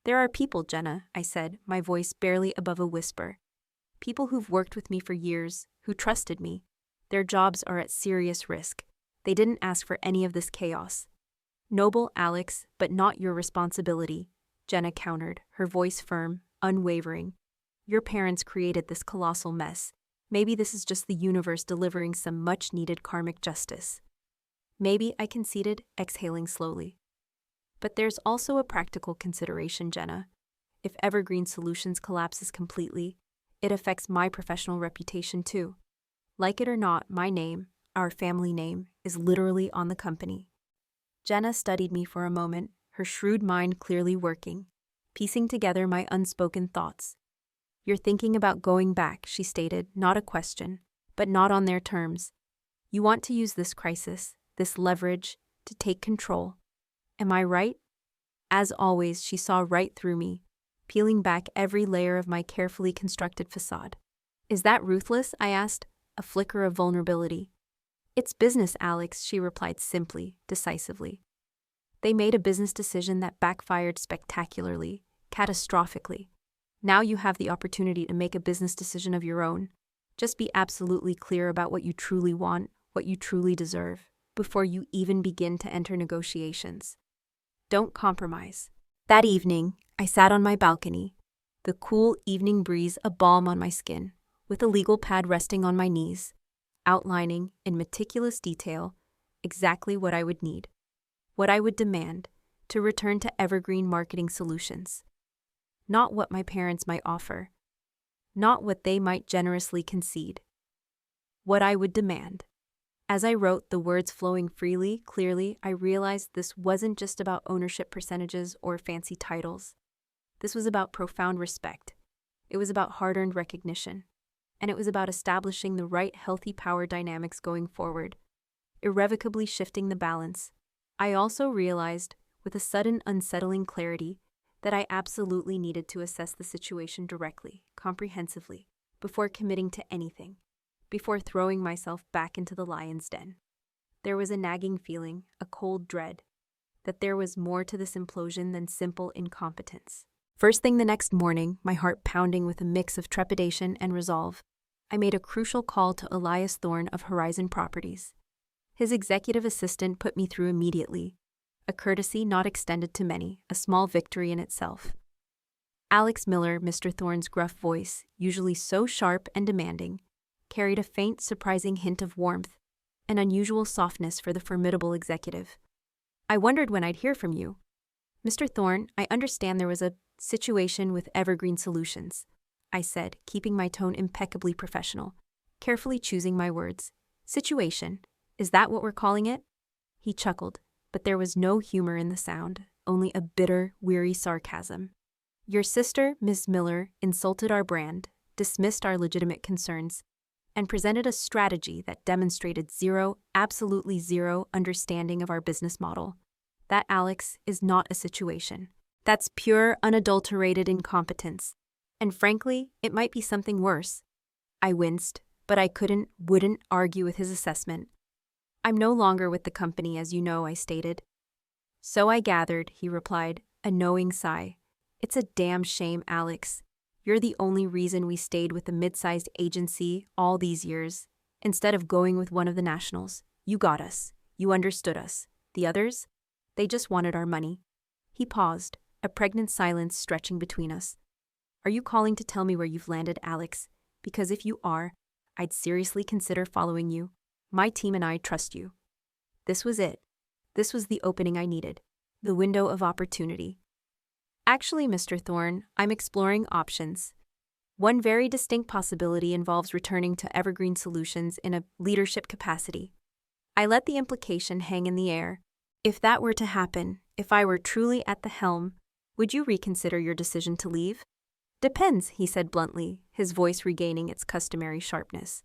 There are people, Jenna, I said, my voice barely above a whisper. People who've worked with me for years, who trusted me. Their jobs are at serious risk. They didn't ask for any of this chaos. Noble, Alex, but not your responsibility, Jenna countered, her voice firm, unwavering. Your parents created this colossal mess. Maybe this is just the universe delivering some much-needed karmic justice. Maybe, I conceded, exhaling slowly. But there's also a practical consideration, Jenna. If Evergreen Solutions collapses completely, it affects my professional reputation too. Like it or not, my name, our family name, is literally on the company. Jenna studied me for a moment, her shrewd mind clearly working, piecing together my unspoken thoughts. You're thinking about going back, she stated, not a question, but not on their terms. You want to use this crisis, this leverage, to take control. Am I right? As always, she saw right through me, peeling back every layer of my carefully constructed facade. Is that ruthless? I asked, a flicker of vulnerability. It's business, Alex, she replied simply, decisively. They made a business decision that backfired spectacularly, catastrophically. Now you have the opportunity to make a business decision of your own. Just be absolutely clear about what you truly want, what you truly deserve, before you even begin to enter negotiations. Don't compromise. That evening, I sat on my balcony, the cool evening breeze a balm on my skin, with a legal pad resting on my knees, outlining, in meticulous detail, exactly what I would need, what I would demand, to return to Evergreen Marketing Solutions. Not what my parents might offer, not what they might generously concede. What I would demand. As I wrote, the words flowing freely, clearly, I realized this wasn't just about ownership percentages or fancy titles. This was about profound respect. It was about hard-earned recognition. And it was about establishing the right healthy power dynamics going forward, irrevocably shifting the balance. I also realized, with a sudden unsettling clarity, that I absolutely needed to assess the situation directly, comprehensively, before committing to anything, before throwing myself back into the lion's den. There was a nagging feeling, a cold dread, that there was more to this implosion than simple incompetence. First thing the next morning, my heart pounding with a mix of trepidation and resolve, I made a crucial call to Elias Thorne of Horizon Properties. His executive assistant put me through immediately, a courtesy not extended to many, a small victory in itself. Alex Miller, Mr. Thorne's gruff voice, usually so sharp and demanding, carried a faint, surprising hint of warmth, an unusual softness for the formidable executive. I wondered when I'd hear from you. Mr. Thorne, I understand there was a situation with Evergreen Solutions, I said, keeping my tone impeccably professional, carefully choosing my words. Situation? Is that what we're calling it? He chuckled, but there was no humor in the sound, only a bitter, weary sarcasm. Your sister, Ms. Miller, insulted our brand, dismissed our legitimate concerns, and presented a strategy that demonstrated zero, absolutely zero, understanding of our business model. That, Alex, is not a situation. That's pure, unadulterated incompetence. And frankly, it might be something worse. I winced, but I wouldn't argue with his assessment. I'm no longer with the company, as you know, I stated. So I gathered, he replied, a knowing sigh. It's a damn shame, Alex. You're the only reason we stayed with a mid-sized agency all these years. Instead of going with one of the nationals, you got us. You understood us. The others? They just wanted our money. He paused, a pregnant silence stretching between us. Are you calling to tell me where you've landed, Alex? Because if you are, I'd seriously consider following you. My team and I trust you. This was it. This was the opening I needed. The window of opportunity. Actually, Mr. Thorne, I'm exploring options. One very distinct possibility involves returning to Evergreen Solutions in a leadership capacity. I let the implication hang in the air. If that were to happen, if I were truly at the helm, would you reconsider your decision to leave? Depends, he said bluntly, his voice regaining its customary sharpness.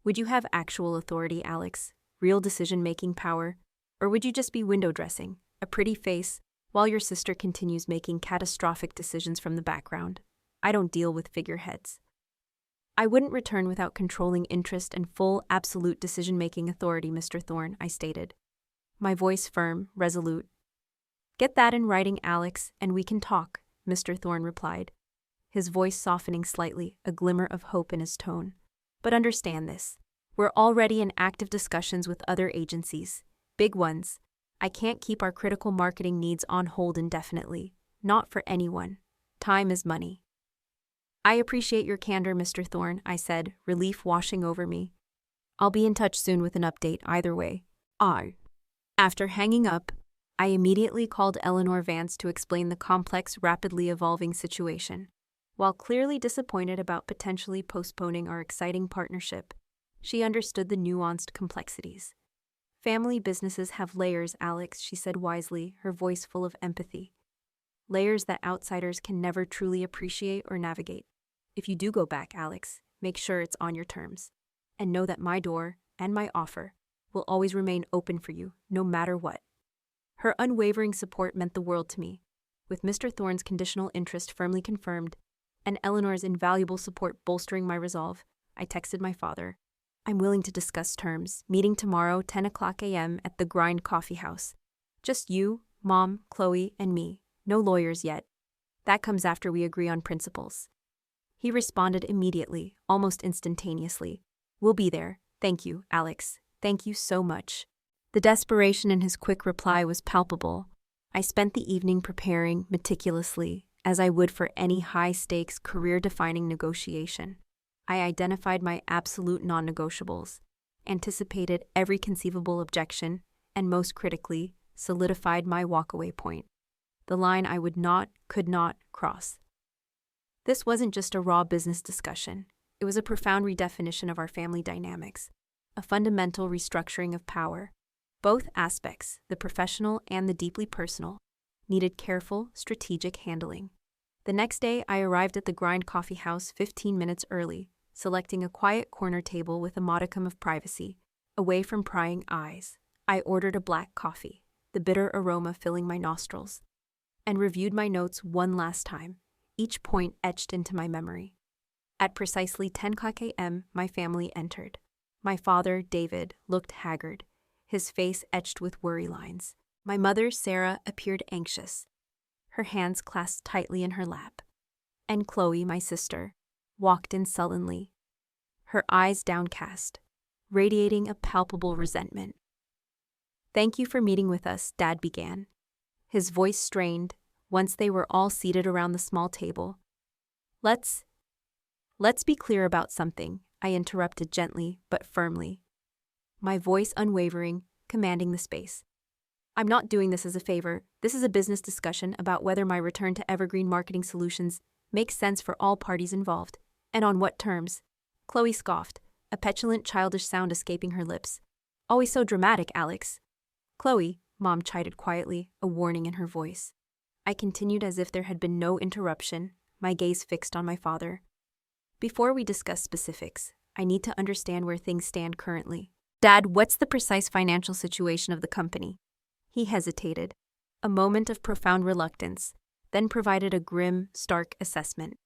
Would you have actual authority, Alex, real decision-making power, or would you just be window dressing, a pretty face, while your sister continues making catastrophic decisions from the background? I don't deal with figureheads. I wouldn't return without controlling interest and full, absolute decision-making authority, Mr. Thorne, I stated. My voice firm, resolute. Get that in writing, Alex, and we can talk, Mr. Thorne replied, his voice softening slightly, a glimmer of hope in his tone. But understand this. We're already in active discussions with other agencies, big ones. I can't keep our critical marketing needs on hold indefinitely. Not for anyone. Time is money. I appreciate your candor, Mr. Thorne, I said, relief washing over me. I'll be in touch soon with an update either way. After hanging up, I immediately called Eleanor Vance to explain the complex, rapidly evolving situation. While clearly disappointed about potentially postponing our exciting partnership, she understood the nuanced complexities. Family businesses have layers, Alex, she said wisely, her voice full of empathy. Layers that outsiders can never truly appreciate or navigate. If you do go back, Alex, make sure it's on your terms. And know that my door, and my offer, will always remain open for you, no matter what. Her unwavering support meant the world to me. With Mr. Thorne's conditional interest firmly confirmed, and Eleanor's invaluable support bolstering my resolve, I texted my father. I'm willing to discuss terms. Meeting tomorrow, 10 o'clock a.m. at the Grind Coffee House. Just you, Mom, Chloe, and me. No lawyers yet. That comes after we agree on principles. He responded immediately, almost instantaneously. We'll be there. Thank you, Alex. Thank you so much. The desperation in his quick reply was palpable. I spent the evening preparing meticulously, as I would for any high-stakes, career-defining negotiation. I identified my absolute non-negotiables, anticipated every conceivable objection, and most critically, solidified my walkaway point. The line I could not cross. This wasn't just a raw business discussion. It was a profound redefinition of our family dynamics, a fundamental restructuring of power. Both aspects, the professional and the deeply personal, needed careful, strategic handling. The next day, I arrived at the Grind Coffee House 15 minutes early, selecting a quiet corner table with a modicum of privacy, away from prying eyes. I ordered a black coffee, the bitter aroma filling my nostrils, and reviewed my notes one last time, each point etched into my memory. At precisely 10 a.m., my family entered. My father, David, looked haggard, his face etched with worry lines. My mother, Sarah, appeared anxious, her hands clasped tightly in her lap. And Chloe, my sister, walked in sullenly, her eyes downcast, radiating a palpable resentment. Thank you for meeting with us, Dad began, his voice strained, once they were all seated around the small table. Let's be clear about something, I interrupted gently but firmly, my voice unwavering, commanding the space. I'm not doing this as a favor. This is a business discussion about whether my return to Evergreen Marketing Solutions makes sense for all parties involved, and on what terms. Chloe scoffed, a petulant, childish sound escaping her lips. Always so dramatic, Alex. Chloe, Mom chided quietly, a warning in her voice. I continued as if there had been no interruption, my gaze fixed on my father. Before we discuss specifics, I need to understand where things stand currently. Dad, what's the precise financial situation of the company? He hesitated, a moment of profound reluctance, then provided a grim, stark assessment.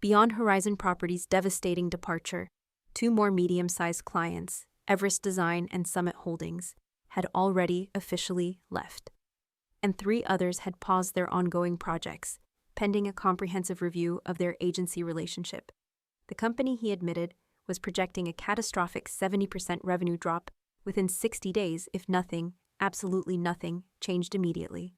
Beyond Horizon Properties' devastating departure, 2 more medium-sized clients, Everest Design and Summit Holdings, had already officially left, and 3 others had paused their ongoing projects, pending a comprehensive review of their agency relationship. The company, he admitted, was projecting a catastrophic 70% revenue drop within 60 days if nothing, absolutely nothing, changed immediately.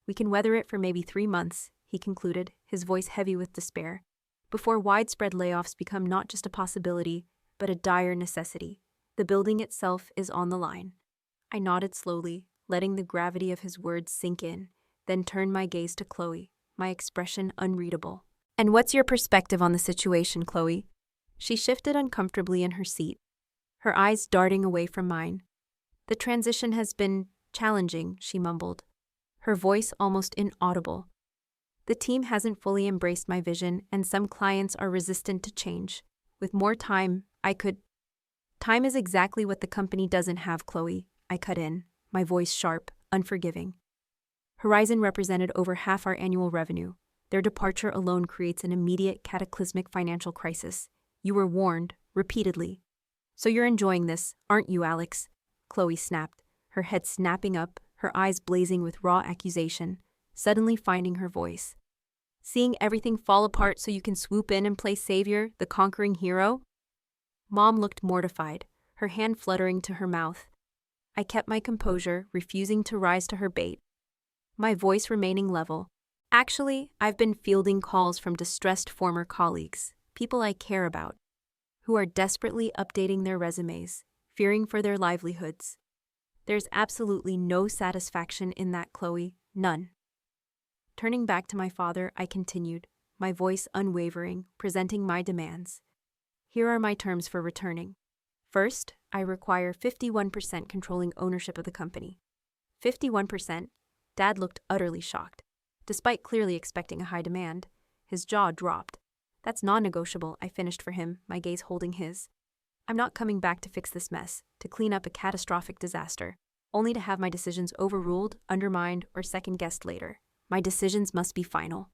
We can weather it for maybe 3 months, he concluded, his voice heavy with despair, before widespread layoffs become not just a possibility, but a dire necessity. The building itself is on the line. I nodded slowly, letting the gravity of his words sink in, then turned my gaze to Chloe, my expression unreadable. "And what's your perspective on the situation, Chloe?" She shifted uncomfortably in her seat, her eyes darting away from mine. "The transition has been challenging," she mumbled, her voice almost inaudible. "The team hasn't fully embraced my vision, and some clients are resistant to change. With more time, I could—" "Time is exactly what the company doesn't have, Chloe," I cut in, my voice sharp, unforgiving. Horizon represented over half our annual revenue. Their departure alone creates an immediate cataclysmic financial crisis. You were warned, repeatedly. "So you're enjoying this, aren't you, Alex?" Chloe snapped, her head snapping up, her eyes blazing with raw accusation, suddenly finding her voice. "Seeing everything fall apart so you can swoop in and play savior, the conquering hero?" Mom looked mortified, her hand fluttering to her mouth. I kept my composure, refusing to rise to her bait, my voice remaining level. "Actually, I've been fielding calls from distressed former colleagues, people I care about, who are desperately updating their resumes, fearing for their livelihoods. There's absolutely no satisfaction in that, Chloe, none." Turning back to my father, I continued, my voice unwavering, presenting my demands. "Here are my terms for returning. First, I require 51% controlling ownership of the company." 51%? Dad looked utterly shocked. Despite clearly expecting a high demand, his jaw dropped. "That's non-negotiable," I finished for him, my gaze holding his. "I'm not coming back to fix this mess, to clean up a catastrophic disaster, only to have my decisions overruled, undermined, or second-guessed later. My decisions must be final."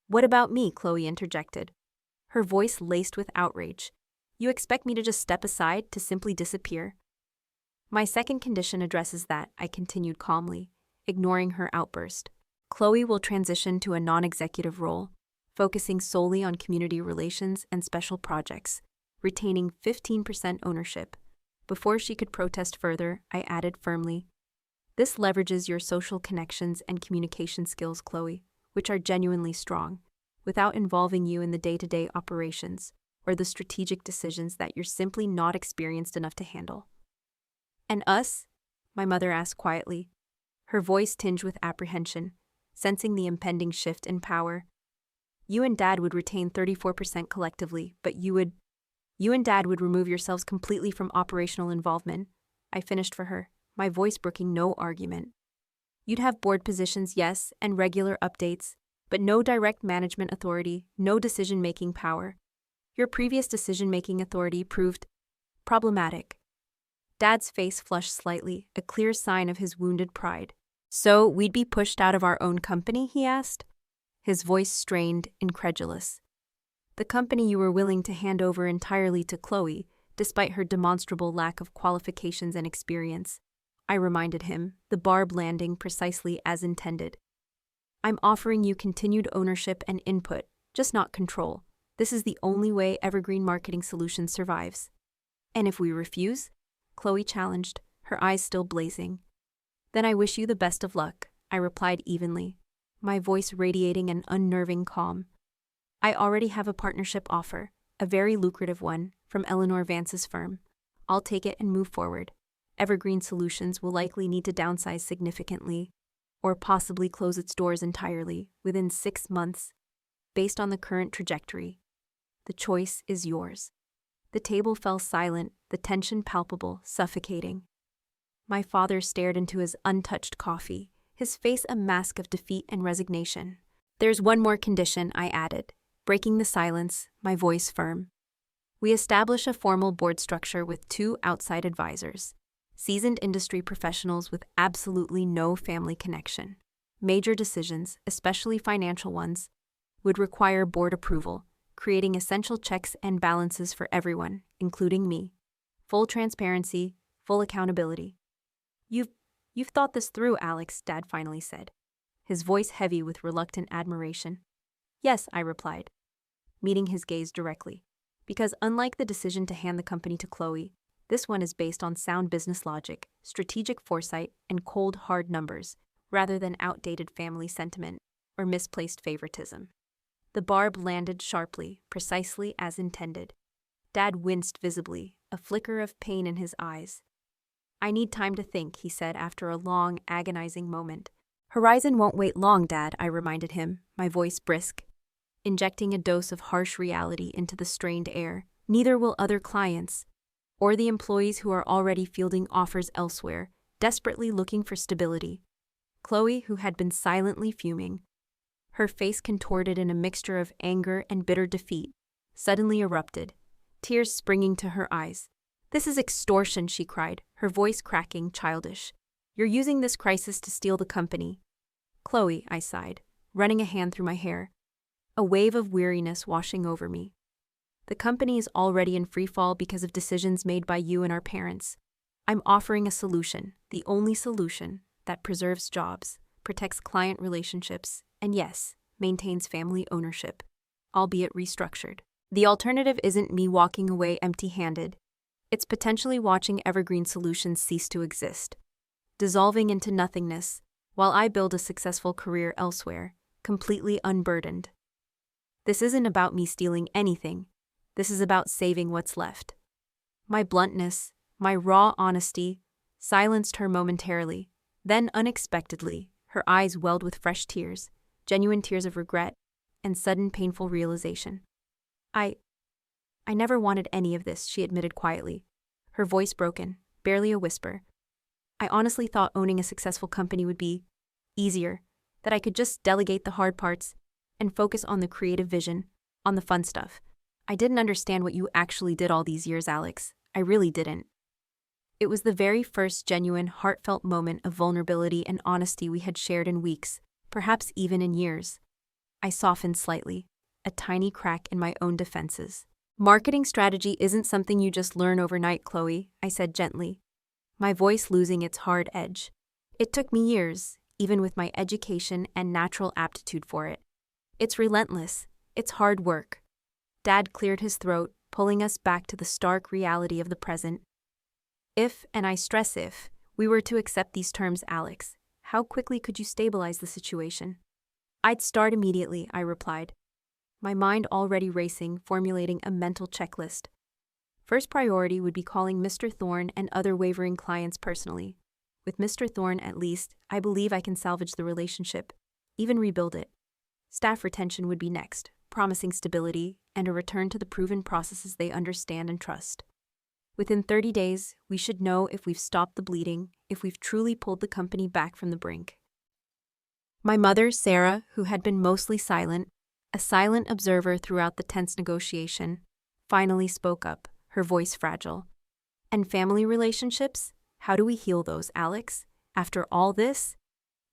"What about me?" Chloe interjected, her voice laced with outrage. "You expect me to just step aside, to simply disappear?" "My second condition addresses that," I continued calmly, ignoring her outburst. "Chloe will transition to a non-executive role, focusing solely on community relations and special projects, retaining 15% ownership." Before she could protest further, I added firmly, "This leverages your social connections and communication skills, Chloe, which are genuinely strong, without involving you in the day-to-day operations or the strategic decisions that you're simply not experienced enough to handle." "And us?" my mother asked quietly, her voice tinged with apprehension, sensing the impending shift in power. "You and Dad would retain 34% collectively, but you and Dad would remove yourselves completely from operational involvement," I finished for her, my voice brooking no argument. "You'd have board positions, yes, and regular updates, but no direct management authority, no decision-making power. Your previous decision-making authority proved problematic." Dad's face flushed slightly, a clear sign of his wounded pride. "So we'd be pushed out of our own company?" he asked, his voice strained, incredulous. "The company you were willing to hand over entirely to Chloe, despite her demonstrable lack of qualifications and experience," I reminded him, the barb landing precisely as intended. "I'm offering you continued ownership and input, just not control. This is the only way Evergreen Marketing Solutions survives." "And if we refuse?" Chloe challenged, her eyes still blazing. "Then I wish you the best of luck," I replied evenly, my voice radiating an unnerving calm. "I already have a partnership offer, a very lucrative one, from Eleanor Vance's firm. I'll take it and move forward. Evergreen Solutions will likely need to downsize significantly, or possibly close its doors entirely, within 6 months, based on the current trajectory. The choice is yours." The table fell silent, the tension palpable, suffocating. My father stared into his untouched coffee, his face a mask of defeat and resignation. "There's one more condition," I added, breaking the silence, my voice firm. "We establish a formal board structure with 2 outside advisors, seasoned industry professionals with absolutely no family connection. Major decisions, especially financial ones, would require board approval, creating essential checks and balances for everyone, including me. Full transparency, full accountability." You've thought this through, Alex," Dad finally said, his voice heavy with reluctant admiration. "Yes," I replied, meeting his gaze directly, "because unlike the decision to hand the company to Chloe, this one is based on sound business logic, strategic foresight, and cold, hard numbers, rather than outdated family sentiment or misplaced favoritism." The barb landed sharply, precisely as intended. Dad winced visibly, a flicker of pain in his eyes. "I need time to think," he said after a long, agonizing moment. Horizon won't wait long, Dad, I reminded him, my voice brisk, injecting a dose of harsh reality into the strained air. Neither will other clients, or the employees who are already fielding offers elsewhere, desperately looking for stability. Chloe, who had been silently fuming, her face contorted in a mixture of anger and bitter defeat, suddenly erupted, tears springing to her eyes. "This is extortion," she cried, her voice cracking, childish. "You're using this crisis to steal the company." "Chloe," I sighed, running a hand through my hair, a wave of weariness washing over me. "The company is already in freefall because of decisions made by you and our parents. I'm offering a solution, the only solution, that preserves jobs, protects client relationships, and yes, maintains family ownership, albeit restructured. The alternative isn't me walking away empty-handed. It's potentially watching Evergreen Solutions cease to exist, dissolving into nothingness, while I build a successful career elsewhere, completely unburdened. This isn't about me stealing anything. This is about saving what's left." My bluntness, my raw honesty, silenced her momentarily. Then, unexpectedly, her eyes welled with fresh tears, genuine tears of regret, and sudden painful realization. I never wanted any of this," she admitted quietly, her voice broken, barely a whisper. "I honestly thought owning a successful company would be easier, that I could just delegate the hard parts and focus on the creative vision, on the fun stuff. I didn't understand what you actually did all these years, Alex. I really didn't." It was the very first genuine, heartfelt moment of vulnerability and honesty we had shared in weeks, perhaps even in years. I softened slightly, a tiny crack in my own defenses. "Marketing strategy isn't something you just learn overnight, Chloe," I said gently, my voice losing its hard edge. "It took me years, even with my education and natural aptitude for it. It's relentless. It's hard work." Dad cleared his throat, pulling us back to the stark reality of the present. "If, and I stress if, we were to accept these terms, Alex, how quickly could you stabilize the situation?" "I'd start immediately," I replied, my mind already racing, formulating a mental checklist. First priority would be calling Mr. Thorne and other wavering clients personally. With Mr. Thorne, at least, I believe I can salvage the relationship, even rebuild it. Staff retention would be next, promising stability and a return to the proven processes they understand and trust. Within 30 days, we should know if we've stopped the bleeding, if we've truly pulled the company back from the brink. My mother, Sarah, who had been mostly silent, a silent observer throughout the tense negotiation, finally spoke up, her voice fragile. "And family relationships? How do we heal those, Alex? After all this?"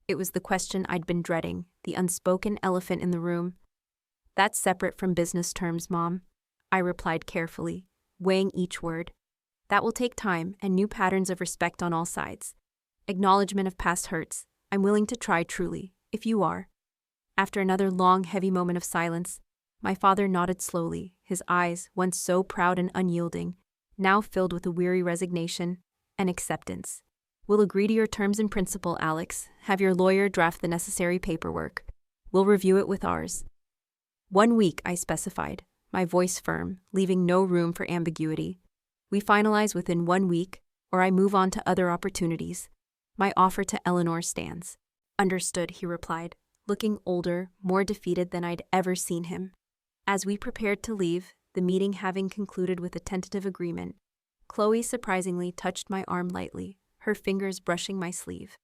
It was the question I'd been dreading, the unspoken elephant in the room. "That's separate from business terms, Mom," I replied carefully, weighing each word. "That will take time and new patterns of respect on all sides. Acknowledgement of past hurts. I'm willing to try truly, if you are." After another long, heavy moment of silence, my father nodded slowly, his eyes, once so proud and unyielding, now filled with a weary resignation and acceptance. "We'll agree to your terms in principle, Alex. Have your lawyer draft the necessary paperwork. We'll review it with ours." 1 week, I specified, my voice firm, leaving no room for ambiguity. "We finalize within 1 week, or I move on to other opportunities. My offer to Eleanor stands." "Understood," he replied, looking older, more defeated than I'd ever seen him. As we prepared to leave, the meeting having concluded with a tentative agreement, Chloe surprisingly touched my arm lightly, her fingers brushing my sleeve.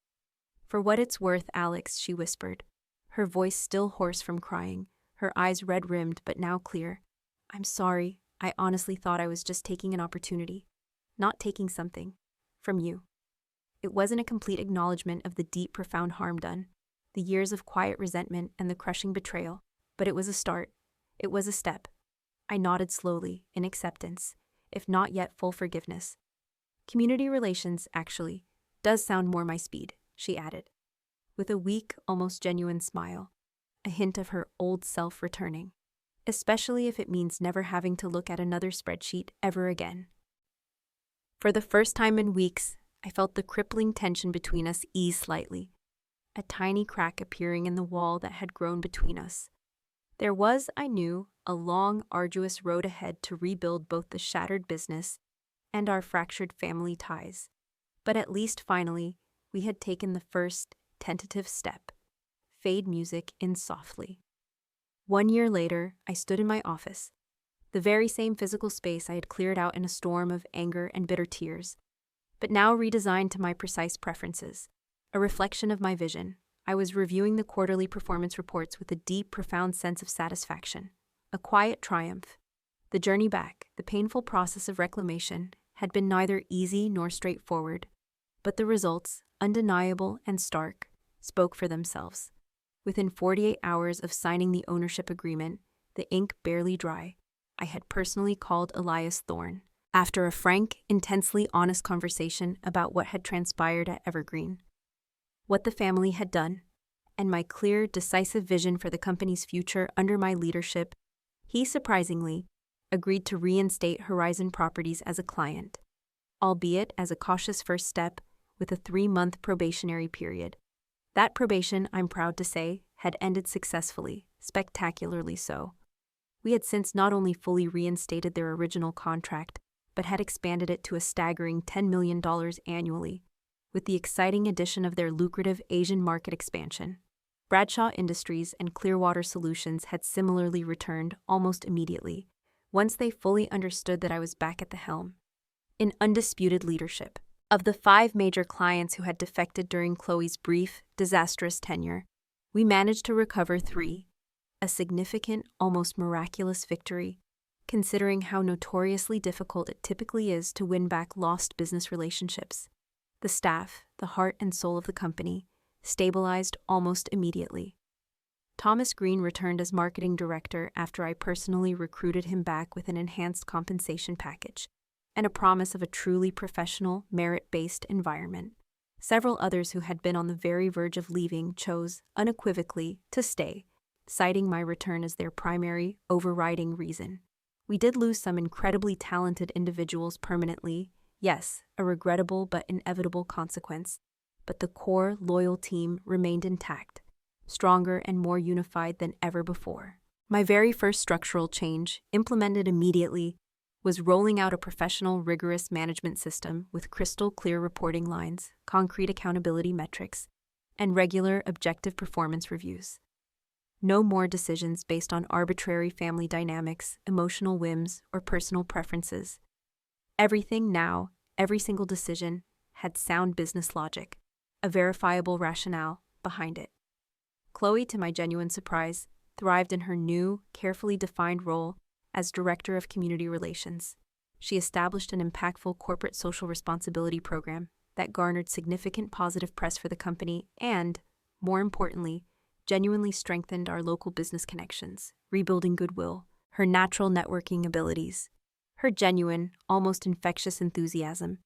"For what it's worth, Alex," she whispered, her voice still hoarse from crying, her eyes red-rimmed but now clear. "I'm sorry. I honestly thought I was just taking an opportunity, not taking something from you." It wasn't a complete acknowledgement of the deep, profound harm done, the years of quiet resentment and the crushing betrayal, but it was a start. It was a step. I nodded slowly, in acceptance, if not yet full forgiveness. "Community relations, actually, does sound more my speed," she added, with a weak, almost genuine smile, a hint of her old self returning, especially if it means never having to look at another spreadsheet ever again. For the first time in weeks, I felt the crippling tension between us ease slightly, a tiny crack appearing in the wall that had grown between us. There was, I knew, a long, arduous road ahead to rebuild both the shattered business and our fractured family ties. But at least finally, we had taken the first, tentative step. Fade music in softly. 1 year later, I stood in my office, the very same physical space I had cleared out in a storm of anger and bitter tears, but now redesigned to my precise preferences, a reflection of my vision. I was reviewing the quarterly performance reports with a deep, profound sense of satisfaction, a quiet triumph. The journey back, the painful process of reclamation, had been neither easy nor straightforward, but the results, undeniable and stark, spoke for themselves. Within 48 hours of signing the ownership agreement, the ink barely dry, I had personally called Elias Thorne, after a frank, intensely honest conversation about what had transpired at Evergreen, what the family had done, and my clear, decisive vision for the company's future under my leadership. He surprisingly agreed to reinstate Horizon Properties as a client, albeit as a cautious first step with a 3-month probationary period. That probation, I'm proud to say, had ended successfully, spectacularly so. We had since not only fully reinstated their original contract, but had expanded it to a staggering $10 million annually, with the exciting addition of their lucrative Asian market expansion. Bradshaw Industries and Clearwater Solutions had similarly returned almost immediately, once they fully understood that I was back at the helm, in undisputed leadership. Of the 5 major clients who had defected during Chloe's brief, disastrous tenure, we managed to recover 3, a significant, almost miraculous victory, considering how notoriously difficult it typically is to win back lost business relationships. The staff, the heart and soul of the company, stabilized almost immediately. Thomas Green returned as marketing director after I personally recruited him back with an enhanced compensation package and a promise of a truly professional, merit-based environment. Several others who had been on the very verge of leaving chose, unequivocally, to stay, citing my return as their primary, overriding reason. We did lose some incredibly talented individuals permanently, yes, a regrettable but inevitable consequence, but the core, loyal team remained intact, stronger and more unified than ever before. My very first structural change, implemented immediately, was rolling out a professional, rigorous management system with crystal clear reporting lines, concrete accountability metrics, and regular, objective performance reviews. No more decisions based on arbitrary family dynamics, emotional whims, or personal preferences. Everything now, every single decision, had sound business logic, a verifiable rationale behind it. Chloe, to my genuine surprise, thrived in her new, carefully defined role as Director of Community Relations. She established an impactful corporate social responsibility program that garnered significant positive press for the company and, more importantly, genuinely strengthened our local business connections, rebuilding goodwill. Her natural networking abilities, her genuine, almost infectious enthusiasm,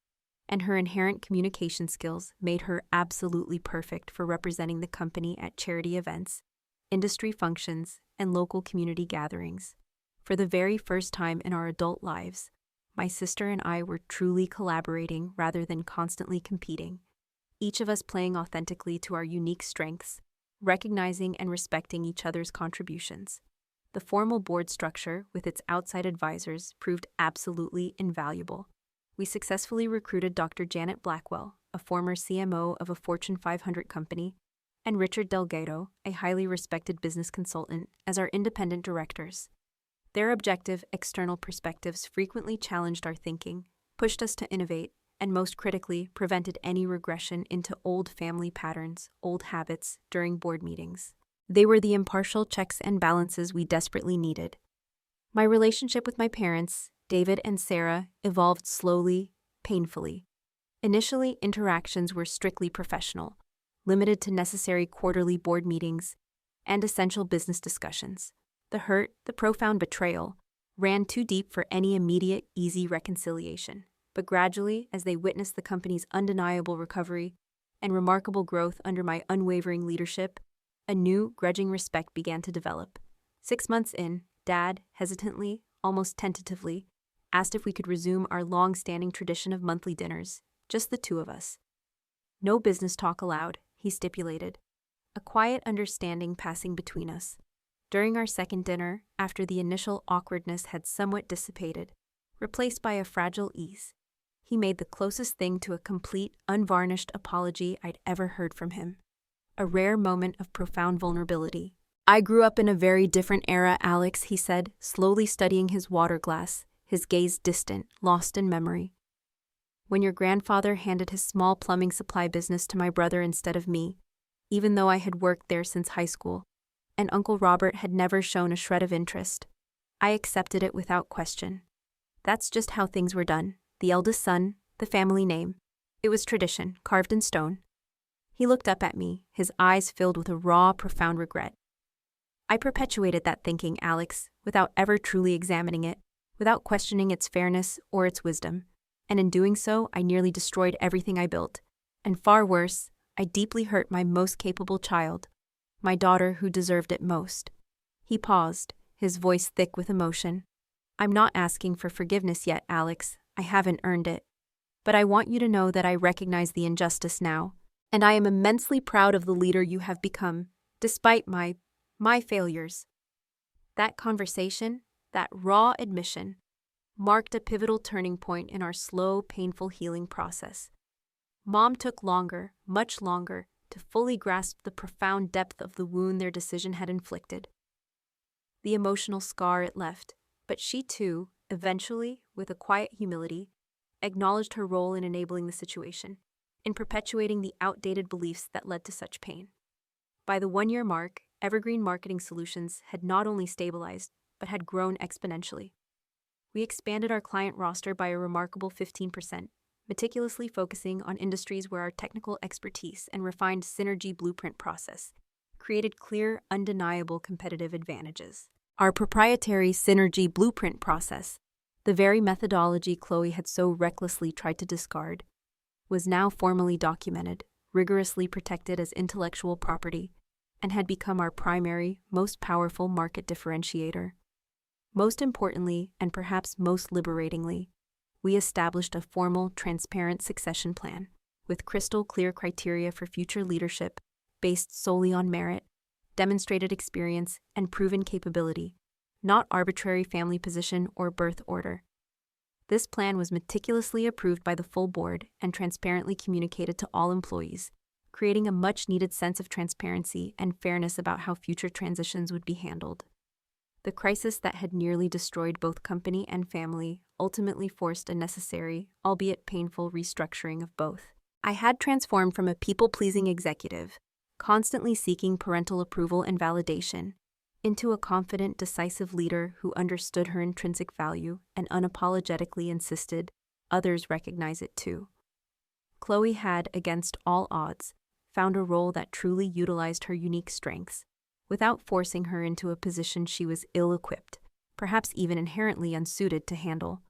and her inherent communication skills made her absolutely perfect for representing the company at charity events, industry functions, and local community gatherings. For the very first time in our adult lives, my sister and I were truly collaborating rather than constantly competing, each of us playing authentically to our unique strengths, recognizing and respecting each other's contributions. The formal board structure, with its outside advisors, proved absolutely invaluable. We successfully recruited Dr. Janet Blackwell, a former CMO of a Fortune 500 company, and Richard Delgado, a highly respected business consultant, as our independent directors. Their objective, external perspectives frequently challenged our thinking, pushed us to innovate, and most critically, prevented any regression into old family patterns, old habits, during board meetings. They were the impartial checks and balances we desperately needed. My relationship with my parents, David and Sarah, evolved slowly, painfully. Initially, interactions were strictly professional, limited to necessary quarterly board meetings and essential business discussions. The hurt, the profound betrayal, ran too deep for any immediate, easy reconciliation. But gradually, as they witnessed the company's undeniable recovery and remarkable growth under my unwavering leadership, a new, grudging respect began to develop. 6 months in, Dad, hesitantly, almost tentatively, asked if we could resume our long-standing tradition of monthly dinners, just the 2 of us. No business talk allowed, he stipulated, a quiet understanding passing between us. During our second dinner, after the initial awkwardness had somewhat dissipated, replaced by a fragile ease, he made the closest thing to a complete, unvarnished apology I'd ever heard from him. a rare moment of profound vulnerability. "I grew up in a very different era, Alex," he said, slowly studying his water glass, his gaze distant, lost in memory. "When your grandfather handed his small plumbing supply business to my brother instead of me, even though I had worked there since high school, and Uncle Robert had never shown a shred of interest, I accepted it without question. That's just how things were done. The eldest son, the family name. It was tradition, carved in stone." He looked up at me, his eyes filled with a raw, profound regret. "I perpetuated that thinking, Alex, without ever truly examining it, without questioning its fairness or its wisdom, and in doing so, I nearly destroyed everything I built. And far worse, I deeply hurt my most capable child, my daughter who deserved it most." He paused, his voice thick with emotion. "I'm not asking for forgiveness yet, Alex. I haven't earned it. But I want you to know that I recognize the injustice now, and I am immensely proud of the leader you have become, despite my failures." That conversation, that raw admission, marked a pivotal turning point in our slow, painful healing process. Mom took longer, much longer, to fully grasp the profound depth of the wound their decision had inflicted, the emotional scar it left, but she too, eventually, with a quiet humility, acknowledged her role in enabling the situation, in perpetuating the outdated beliefs that led to such pain. By the 1-year mark, Evergreen Marketing Solutions had not only stabilized, but had grown exponentially. We expanded our client roster by a remarkable 15%, meticulously focusing on industries where our technical expertise and refined synergy blueprint process created clear, undeniable competitive advantages. Our proprietary synergy blueprint process, the very methodology Chloe had so recklessly tried to discard, was now formally documented, rigorously protected as intellectual property, and had become our primary, most powerful market differentiator. Most importantly, and perhaps most liberatingly, we established a formal, transparent succession plan with crystal-clear criteria for future leadership based solely on merit, demonstrated experience, and proven capability, not arbitrary family position or birth order. This plan was meticulously approved by the full board and transparently communicated to all employees, creating a much-needed sense of transparency and fairness about how future transitions would be handled. The crisis that had nearly destroyed both company and family ultimately forced a necessary, albeit painful, restructuring of both. I had transformed from a people-pleasing executive, constantly seeking parental approval and validation, into a confident, decisive leader who understood her intrinsic value and unapologetically insisted others recognize it too. Chloe had, against all odds, found a role that truly utilized her unique strengths, without forcing her into a position she was ill-equipped, perhaps even inherently unsuited to handle.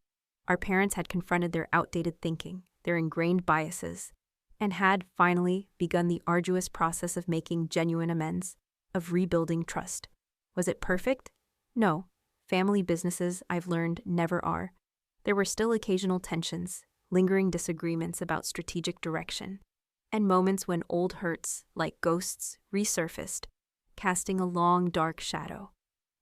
Our parents had confronted their outdated thinking, their ingrained biases, and had, finally, begun the arduous process of making genuine amends, of rebuilding trust. Was it perfect? No. Family businesses, I've learned, never are. There were still occasional tensions, lingering disagreements about strategic direction, and moments when old hurts, like ghosts, resurfaced, casting a long, dark shadow.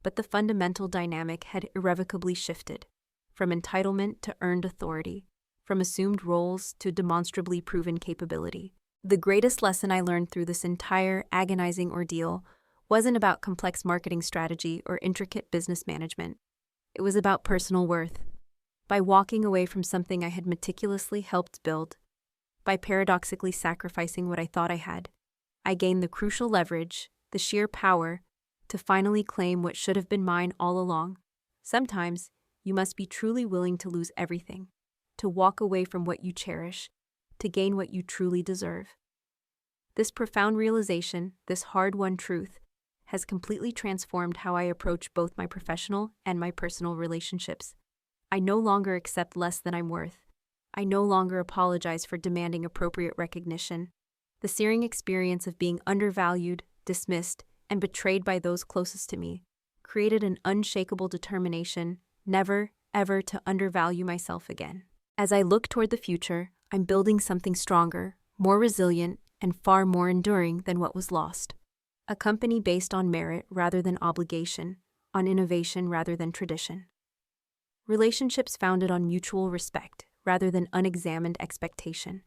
But the fundamental dynamic had irrevocably shifted, from entitlement to earned authority, from assumed roles to demonstrably proven capability. The greatest lesson I learned through this entire agonizing ordeal wasn't about complex marketing strategy or intricate business management. It was about personal worth. By walking away from something I had meticulously helped build, by paradoxically sacrificing what I thought I had, I gained the crucial leverage, the sheer power, to finally claim what should have been mine all along. Sometimes, you must be truly willing to lose everything, to walk away from what you cherish, to gain what you truly deserve. This profound realization, this hard-won truth, has completely transformed how I approach both my professional and my personal relationships. I no longer accept less than I'm worth. I no longer apologize for demanding appropriate recognition. The searing experience of being undervalued, dismissed, and betrayed by those closest to me created an unshakable determination never, ever to undervalue myself again. As I look toward the future, I'm building something stronger, more resilient, and far more enduring than what was lost. A company based on merit rather than obligation, on innovation rather than tradition. Relationships founded on mutual respect rather than unexamined expectation.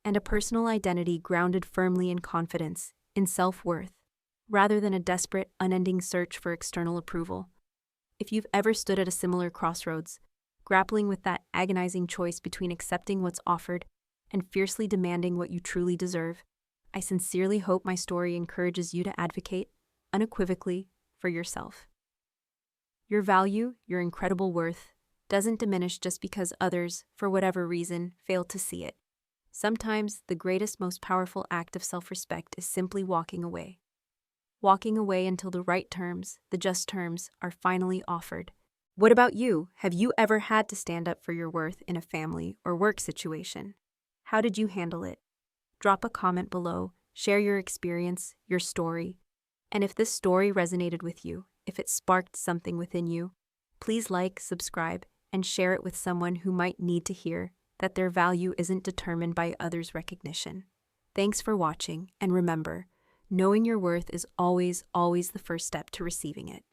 And a personal identity grounded firmly in confidence, in self-worth, rather than a desperate, unending search for external approval. If you've ever stood at a similar crossroads, grappling with that agonizing choice between accepting what's offered and fiercely demanding what you truly deserve, I sincerely hope my story encourages you to advocate, unequivocally, for yourself. Your value, your incredible worth, doesn't diminish just because others, for whatever reason, fail to see it. Sometimes the greatest, most powerful act of self-respect is simply walking away. Walking away until the right terms, the just terms, are finally offered. What about you? Have you ever had to stand up for your worth in a family or work situation? How did you handle it? Drop a comment below, share your experience, your story. And if this story resonated with you, if it sparked something within you, please like, subscribe, and share it with someone who might need to hear that their value isn't determined by others' recognition. Thanks for watching, and remember, knowing your worth is always the first step to receiving it.